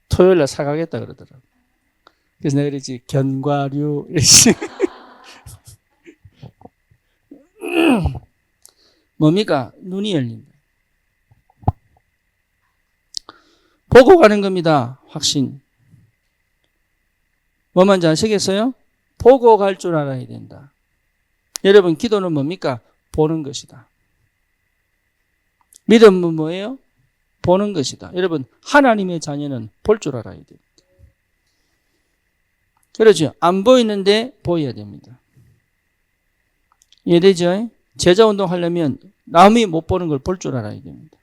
토요일 날 사가겠다 그러더라고. 그래서 내가 그랬지. 견과류. 이랬지. 뭡니까? 눈이 열린다. 보고 가는 겁니다. 확신. 뭐 뭔지 아시겠어요? 보고 갈 줄 알아야 된다. 여러분 기도는 뭡니까? 보는 것이다. 믿음은 뭐예요? 보는 것이다. 여러분 하나님의 자녀는 볼 줄 알아야 됩니다. 그렇죠? 안 보이는데 보여야 됩니다. 이해되죠? 제자운동 하려면 남이 못 보는 걸 볼 줄 알아야 됩니다.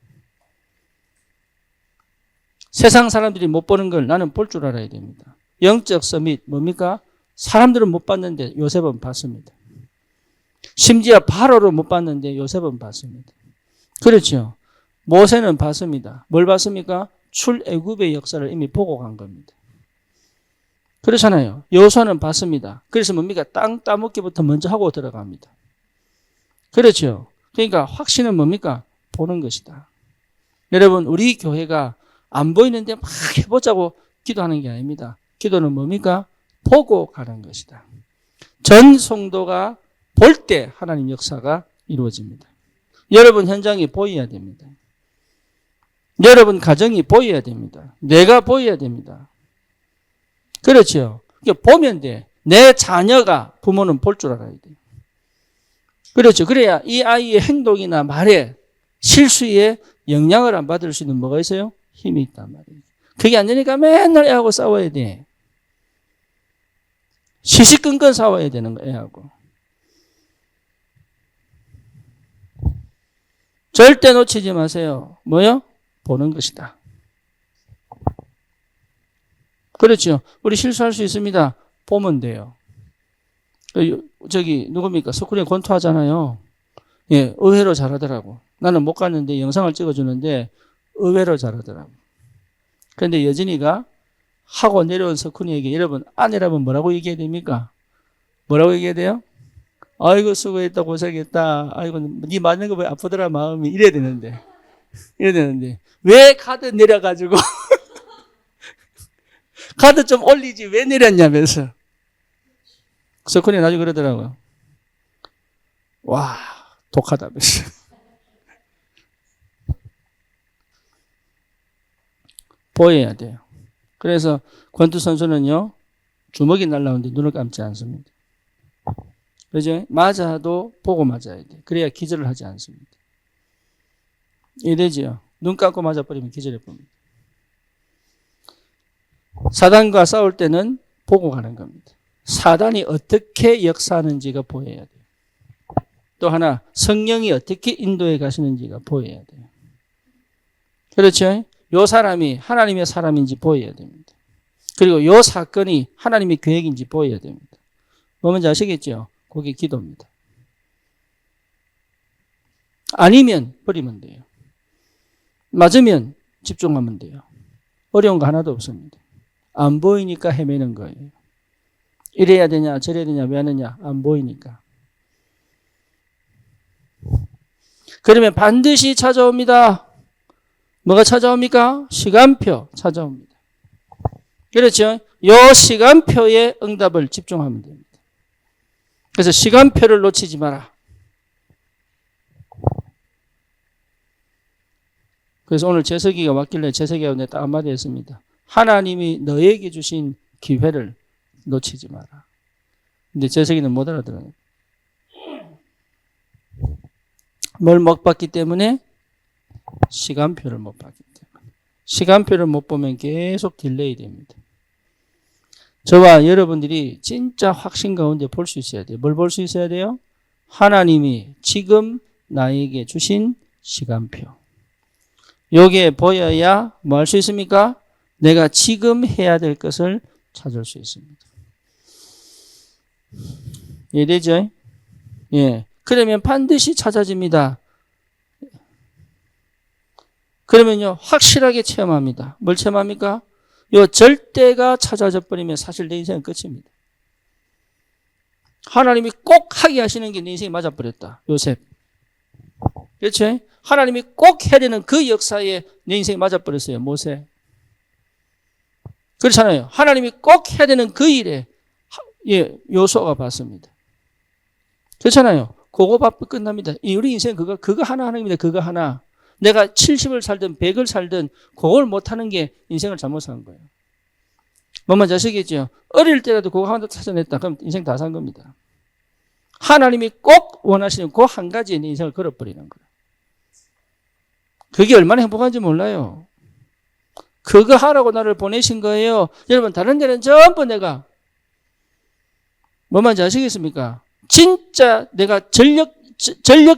세상 사람들이 못 보는 걸 나는 볼 줄 알아야 됩니다. 영적 서밋 뭡니까? 사람들은 못 봤는데 요셉은 봤습니다. 심지어 바로를 못 봤는데 요셉은 봤습니다. 그렇죠. 모세는 봤습니다. 뭘 봤습니까? 출애굽의 역사를 이미 보고 간 겁니다. 그렇잖아요. 여호수아는 봤습니다. 그래서 뭡니까? 땅 따먹기부터 먼저 하고 들어갑니다. 그렇죠. 그러니까 확신은 뭡니까? 보는 것이다. 여러분, 우리 교회가 안 보이는데 막 해보자고 기도하는 게 아닙니다. 기도는 뭡니까? 보고 가는 것이다. 전 성도가 볼 때 하나님 역사가 이루어집니다. 여러분 현장이 보여야 됩니다. 여러분 가정이 보여야 됩니다. 내가 보여야 됩니다. 그렇죠. 보면 돼. 내 자녀가 부모는 볼 줄 알아야 돼. 그렇죠. 그래야 이 아이의 행동이나 말에 실수에 영향을 안 받을 수 있는 뭐가 있어요? 힘이 있단 말이에요. 그게 안 되니까 맨날 애하고 싸워야 돼. 시시끈끈 싸워야 되는 거 애하고. 절대 놓치지 마세요. 뭐요? 보는 것이다. 그렇죠. 우리 실수할 수 있습니다. 보면 돼요. 저기 누굽니까? 스쿨에 권투하잖아요. 예, 의외로 잘하더라고. 나는 못 갔는데 영상을 찍어주는데 의외로 잘하더라고. 그런데 여진이가 하고 내려온 석훈이에게 여러분 아내라면 뭐라고 얘기해야 됩니까? 뭐라고 얘기해야 돼요? 아이고 수고했다 고생했다. 아이고 네 맞는 거 왜 아프더라 마음이 이래야 되는데 왜 카드 내려가지고 카드 좀 올리지 왜 내렸냐면서 석훈이 나중에 그러더라고요. 와 독하다면서. 보여야 돼요. 그래서 권투 선수는요 주먹이 날라오는데 눈을 감지 않습니다. 그죠? 맞아도 보고 맞아야 돼. 그래야 기절을 하지 않습니다. 이래지요. 눈 감고 맞아버리면 기절해 봅니다. 사단과 싸울 때는 보고 가는 겁니다. 사단이 어떻게 역사하는지가 보여야 돼요. 또 하나 성령이 어떻게 인도해 가시는지가 보여야 돼요. 그렇죠? 요 사람이 하나님의 사람인지 보여야 됩니다. 그리고 요 사건이 하나님의 계획인지 보여야 됩니다. 뭐 뭔지 아시겠죠? 그게 기도입니다. 아니면 버리면 돼요. 맞으면 집중하면 돼요. 어려운 거 하나도 없습니다. 안 보이니까 헤매는 거예요. 이래야 되냐 저래야 되냐 왜 하느냐 안 보이니까. 그러면 반드시 찾아옵니다. 뭐가 찾아옵니까? 시간표 찾아옵니다. 그렇죠? 요 시간표에 응답을 집중하면 됩니다. 그래서 시간표를 놓치지 마라. 그래서 오늘 재석이가 왔길래 재석이가 내가 딱 한마디 했습니다. 하나님이 너에게 주신 기회를 놓치지 마라. 근데 재석이는 못 알아들어요. 뭘 못 봤기 때문에? 시간표를 못 봤기 때문에. 시간표를 못 보면 계속 딜레이 됩니다. 저와 여러분들이 진짜 확신 가운데 볼 수 있어야 돼요. 뭘 볼 수 있어야 돼요? 하나님이 지금 나에게 주신 시간표. 요게 보여야 뭐 할 수 있습니까? 내가 지금 해야 될 것을 찾을 수 있습니다. 이해되죠? 예. 그러면 반드시 찾아집니다. 그러면요, 확실하게 체험합니다. 뭘 체험합니까? 요 절대가 찾아져 버리면 사실 내 인생은 끝입니다. 하나님이 꼭 하게 하시는 게 내 인생이 맞아버렸다. 요셉. 그렇죠? 하나님이 꼭 해야 되는 그 역사에 내 인생이 맞아버렸어요. 모세. 그렇잖아요. 하나님이 꼭 해야 되는 그 일에 요소가 봤습니다. 그렇잖아요. 그거 받고 끝납니다. 우리 인생 그거 하나 하는 겁니다. 그거 하나. 내가 70을 살든 100을 살든 그걸 못하는 게 인생을 잘못 산 거예요. 뭔 아시겠죠? 어릴 때라도 그거 하나 찾아냈다. 그럼 인생 다 산 겁니다. 하나님이 꼭 원하시는 그 한 가지에 내 인생을 걸어버리는 거예요. 그게 얼마나 행복한지 몰라요. 그거 하라고 나를 보내신 거예요. 여러분 다른 데는 전부 내가 뭔지 아시겠습니까? 진짜 내가 전력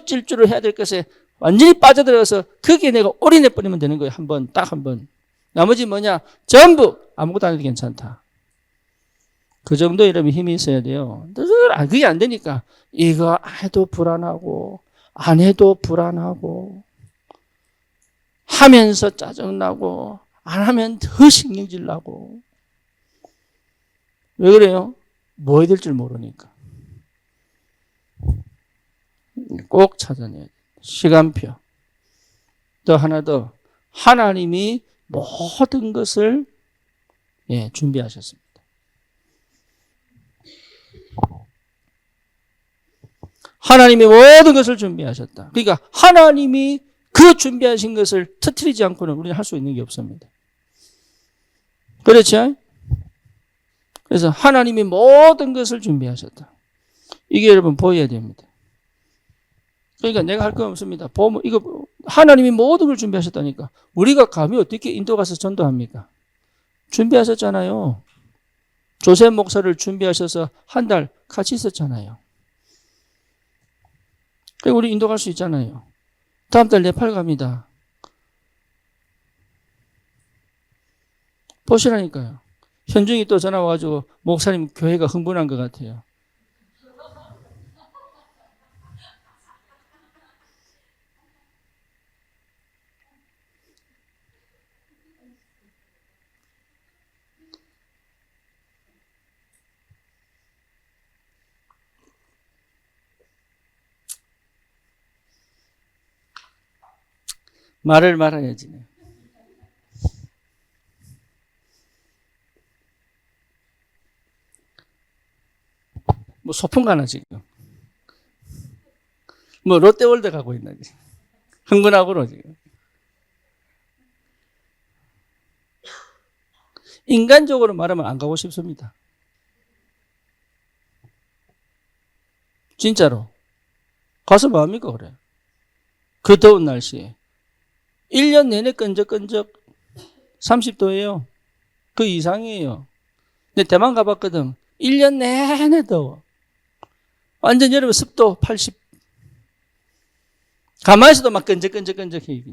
질주를 해야 될 것에 완전히 빠져들어서 거기에 내가 올인해 버리면 되는 거예요. 딱 한 번. 나머지 뭐냐? 전부 아무것도 안 해도 괜찮다. 그 정도 여러분 힘이 있어야 돼요. 그게 안 되니까 이거 해도 불안하고 안 해도 불안하고 하면서 짜증나고 안 하면 더 신경질 나고. 왜 그래요? 뭐 해야 될 줄 모르니까. 꼭 찾아내야 돼. 시간표. 또 하나 더. 하나님이 모든 것을 준비하셨습니다. 하나님이 모든 것을 준비하셨다. 그러니까 하나님이 그 준비하신 것을 터뜨리지 않고는 우리는 할 수 있는 게 없습니다. 그렇죠? 그래서 하나님이 모든 것을 준비하셨다. 이게 여러분 보여야 됩니다. 그러니까 내가 할 거 없습니다. 보면 이거 하나님이 모든 걸 준비하셨다니까. 우리가 감히 어떻게 인도 가서 전도합니까? 준비하셨잖아요. 조셉 목사를 준비하셔서 한 달 같이 있었잖아요. 그리고 우리 인도 갈 수 있잖아요. 다음 달 네팔 갑니다. 보시라니까요. 현중이 또 전화 와가지고 목사님 교회가 흥분한 것 같아요. 말을 말아야지. 뭐 소풍 가나 지금. 뭐 롯데월드 가고 있나 지금. 흥분하고로 지금. 인간적으로 말하면 안 가고 싶습니다. 진짜로. 가서 뭐합니까 그래. 그 더운 날씨에. 1년 내내 끈적끈적 30도예요. 그 이상이에요. 근데 대만 가봤거든. 1년 내내 더워. 완전 여름에 습도 80. 가만히 있어도 막 끈적끈적해.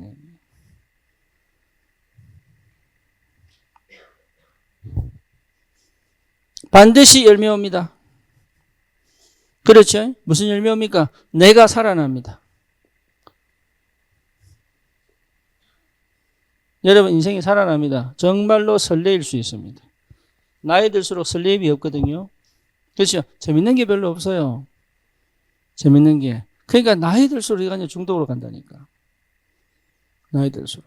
반드시 열매 옵니다. 그렇죠? 무슨 열매 옵니까? 내가 살아납니다. 여러분 인생이 살아납니다. 정말로 설레일 수 있습니다. 나이 들수록 설레임이 없거든요. 그렇죠? 재밌는 게 별로 없어요. 재밌는 게. 그러니까 나이 들수록 우리가 중독으로 간다니까. 나이 들수록.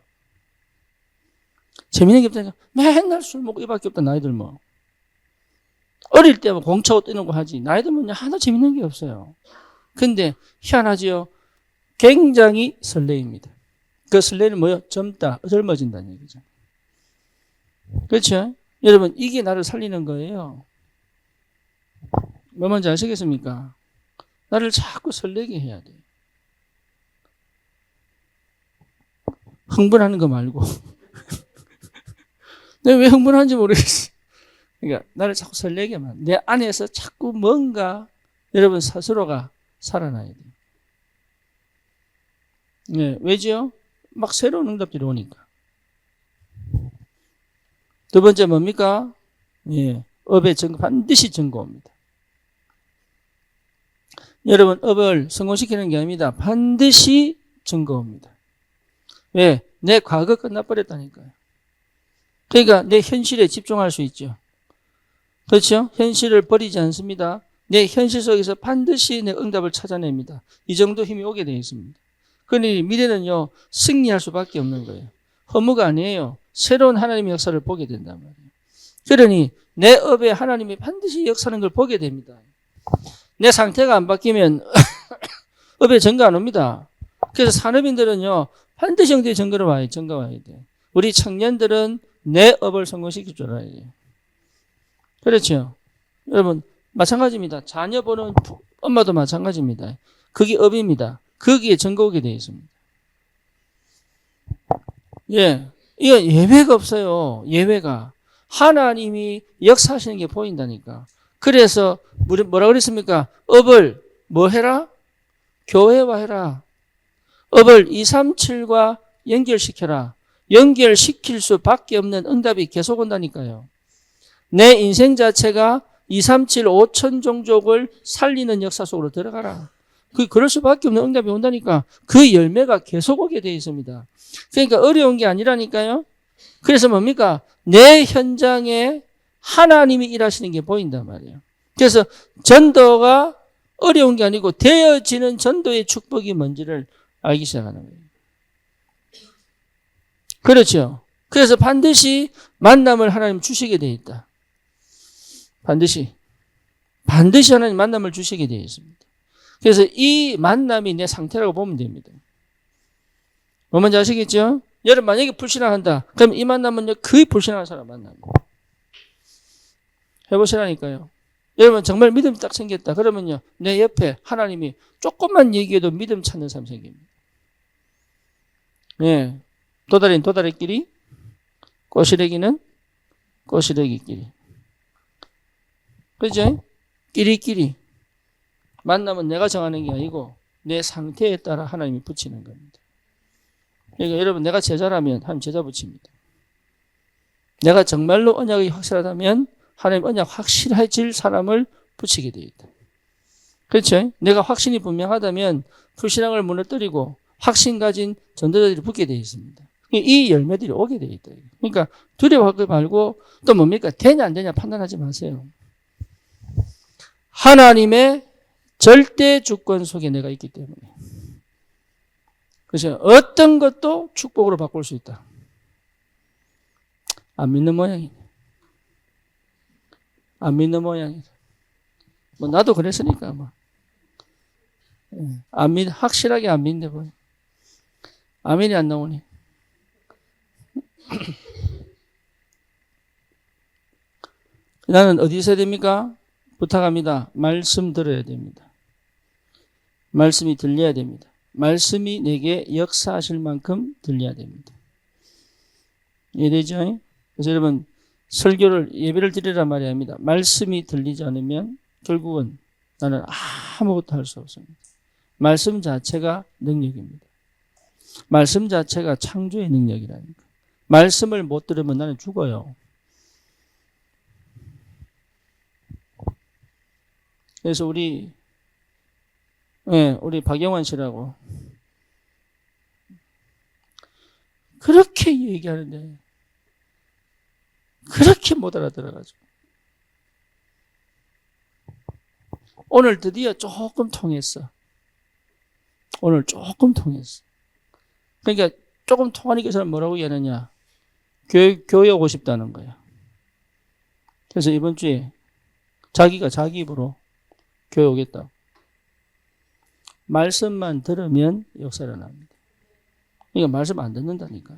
재밌는 게 없다니까. 맨날 술 먹고 이밖에 없다 나이 들면. 어릴 때 공차고 뛰는 거 하지. 나이 들면 하나 재밌는 게 없어요. 근데 희한하지요. 굉장히 설레입니다. 그 설레는 뭐예요? 젊어진다는 얘기죠. 그렇죠? 여러분 이게 나를 살리는 거예요. 뭐 뭔지 아시겠습니까? 나를 자꾸 설레게 해야 돼요. 흥분하는 거 말고. 내가 왜 흥분하는지 모르겠어. 그러니까 나를 자꾸 설레게만. 내 안에서 자꾸 뭔가 여러분 스스로가 살아나야 돼요. 네, 왜죠? 막 새로운 응답들이 오니까. 두 번째 뭡니까? 예, 업의 증거, 반드시 증거옵니다. 여러분, 업을 성공시키는 게 아닙니다. 반드시 증거옵니다. 왜? 내 과거 끝나버렸다니까요. 그러니까 내 현실에 집중할 수 있죠. 그렇죠? 현실을 버리지 않습니다. 내 현실 속에서 반드시 내 응답을 찾아냅니다. 이 정도 힘이 오게 되어 있습니다. 그러니 미래는요, 승리할 수밖에 없는 거예요. 허무가 아니에요. 새로운 하나님의 역사를 보게 된단 말이에요. 그러니 내 업에 하나님이 반드시 역사하는 걸 보게 됩니다. 내 상태가 안 바뀌면 업에 증거 안 옵니다. 그래서 산업인들은요, 반드시 영적인 증거를 와야 돼. 우리 청년들은 내 업을 성공시킬 줄 알아야 돼요. 그렇죠? 여러분, 마찬가지입니다. 자녀 보는 엄마도 마찬가지입니다. 그게 업입니다. 거기에 증거 오게 되어 있습니다. 예. 이거 예외가 없어요. 예외가. 하나님이 역사하시는 게 보인다니까. 그래서 뭐라 그랬습니까? 업을 뭐 해라? 교회화해라. 업을 237과 연결시켜라. 연결시킬 수밖에 없는 응답이 계속 온다니까요. 내 인생 자체가 237 5천 종족을 살리는 역사 속으로 들어가라. 그럴 수밖에 없는 응답이 온다니까. 그 열매가 계속 오게 되어 있습니다. 그러니까 어려운 게 아니라니까요. 그래서 뭡니까? 내 현장에 하나님이 일하시는 게 보인단 말이에요. 그래서 전도가 어려운 게 아니고 되어지는 전도의 축복이 뭔지를 알기 시작하는 거예요. 그렇죠. 그래서 반드시 만남을 하나님 주시게 돼 있다. 반드시 하나님 만남을 주시게 되어 있습니다. 그래서 이 만남이 내 상태라고 보면 됩니다. 뭐 뭔지 아시겠죠? 여러분 만약에 불신앙한다. 그럼 이 만남은 거의 불신앙한 사람 만납니다. 해보시라니까요. 여러분 정말 믿음이 딱 생겼다. 그러면요. 내 옆에 하나님이 조금만 얘기해도 믿음 찾는 사람 생깁니다. 예. 도다리는 도다리끼리, 꼬시래기는 꼬시래기끼리. 그죠? 끼리끼리. 만남은 내가 정하는 게 아니고 내 상태에 따라 하나님이 붙이는 겁니다. 그러니까 여러분 내가 제자라면 하나님 제자 붙입니다. 내가 정말로 언약이 확실하다면 하나님 언약 확실해질 사람을 붙이게 되어 있다. 그렇죠? 내가 확신이 분명하다면 불신앙을 무너뜨리고 확신 가진 전도자들이 붙게 되어 있습니다. 이 열매들이 오게 되어 있다. 그러니까 두려워하지 말고 또 뭡니까? 되냐 안 되냐 판단하지 마세요. 하나님의 절대 주권 속에 내가 있기 때문에. 그래서 어떤 것도 축복으로 바꿀 수 있다. 안 믿는 모양이네. 안 믿는 모양이다. 뭐 나도 그랬으니까 뭐. 확실하게 안 믿는데 뭐. 아멘이 안 나오네. 나는 어디 있어야 됩니까? 부탁합니다. 말씀 들어야 됩니다. 말씀이 들려야 됩니다. 말씀이 내게 역사하실 만큼 들려야 됩니다. 이해되죠? 그래서 여러분 설교를 예배를 드리란 말이 아닙니다. 말씀이 들리지 않으면 결국은 나는 아무것도 할 수 없습니다. 말씀 자체가 능력입니다. 말씀 자체가 창조의 능력이라니까. 말씀을 못 들으면 나는 죽어요. 그래서 우리 박영환 씨라고 그렇게 얘기하는데 그렇게 못 알아들어가지고 오늘 드디어 조금 통했어. 오늘 조금 통했어. 그러니까 조금 통하니까 저는 뭐라고 얘기하느냐. 교회 오고 싶다는 거야. 그래서 이번 주에 자기가 자기 입으로 교회 오겠다. 말씀만 들으면 역사가 납니다. 그러니까 말씀 안 듣는다니까요.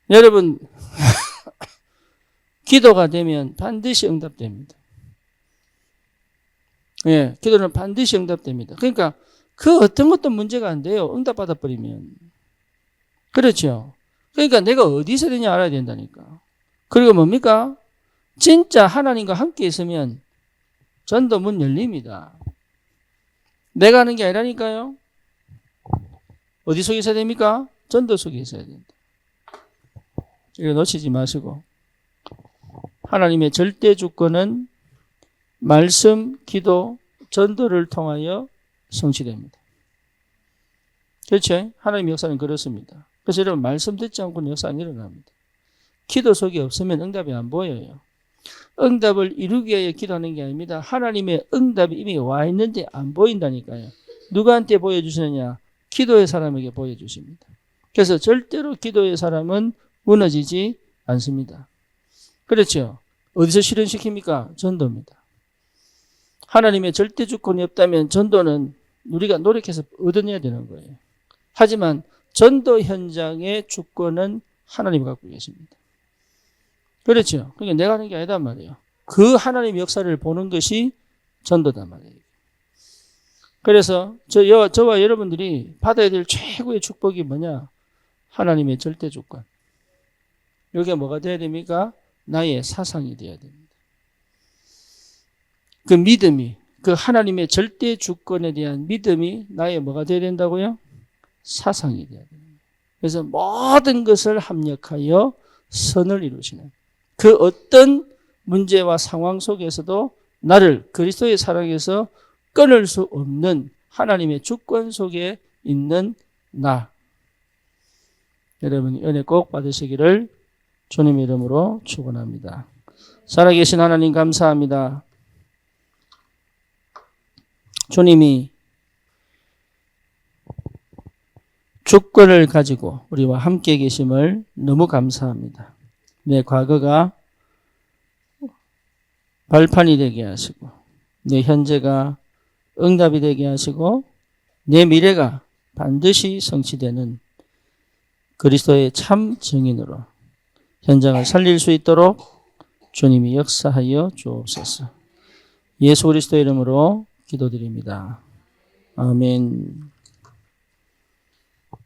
여러분 기도가 되면 반드시 응답됩니다. 예, 기도는 반드시 응답됩니다. 그러니까 그 어떤 것도 문제가 안 돼요. 응답받아 버리면. 그렇죠. 그러니까 내가 어디 있어야 되냐 알아야 된다니까. 그리고 뭡니까? 진짜 하나님과 함께 있으면 전도 문 열립니다. 내가 하는 게 아니라니까요. 어디 속에 있어야 됩니까? 전도 속에 있어야 된다. 이거 놓치지 마시고. 하나님의 절대 주권은 말씀, 기도, 전도를 통하여 성취됩니다. 그렇죠? 하나님의 역사는 그렇습니다. 그래서 여러분 말씀 듣지 않고는 역사 안 일어납니다. 기도 속에 없으면 응답이 안 보여요. 응답을 이루기 위해 기도하는 게 아닙니다. 하나님의 응답이 이미 와 있는데 안 보인다니까요. 누구한테 보여주시느냐? 기도의 사람에게 보여주십니다. 그래서 절대로 기도의 사람은 무너지지 않습니다. 그렇죠? 어디서 실현시킵니까? 전도입니다. 하나님의 절대 주권이 없다면 전도는 우리가 노력해서 얻어내야 되는 거예요. 하지만 전도 현장의 주권은 하나님이 갖고 계십니다. 그렇죠? 그러니까 내가 하는 게 아니단 말이에요. 그 하나님의 역사를 보는 것이 전도단 말이에요. 그래서 저와 여러분들이 받아야 될 최고의 축복이 뭐냐? 하나님의 절대 주권. 이게 뭐가 돼야 됩니까? 나의 사상이 돼야 됩니다. 그 믿음이, 그 하나님의 절대 주권에 대한 믿음이 나의 뭐가 돼야 된다고요? 사상이 돼야 됩니다. 그래서 모든 것을 합력하여 선을 이루시는 그 어떤 문제와 상황 속에서도 나를 그리스도의 사랑에서 끊을 수 없는 하나님의 주권 속에 있는 나. 여러분 은혜 꼭 받으시기를 주님의 이름으로 축원합니다. 살아계신 하나님 감사합니다. 주님이 주권을 가지고 우리와 함께 계심을 너무 감사합니다. 내 과거가 발판이 되게 하시고 내 현재가 응답이 되게 하시고 내 미래가 반드시 성취되는 그리스도의 참 증인으로 현장을 살릴 수 있도록 주님이 역사하여 주옵소서. 예수 그리스도 이름으로 기도드립니다. 아멘.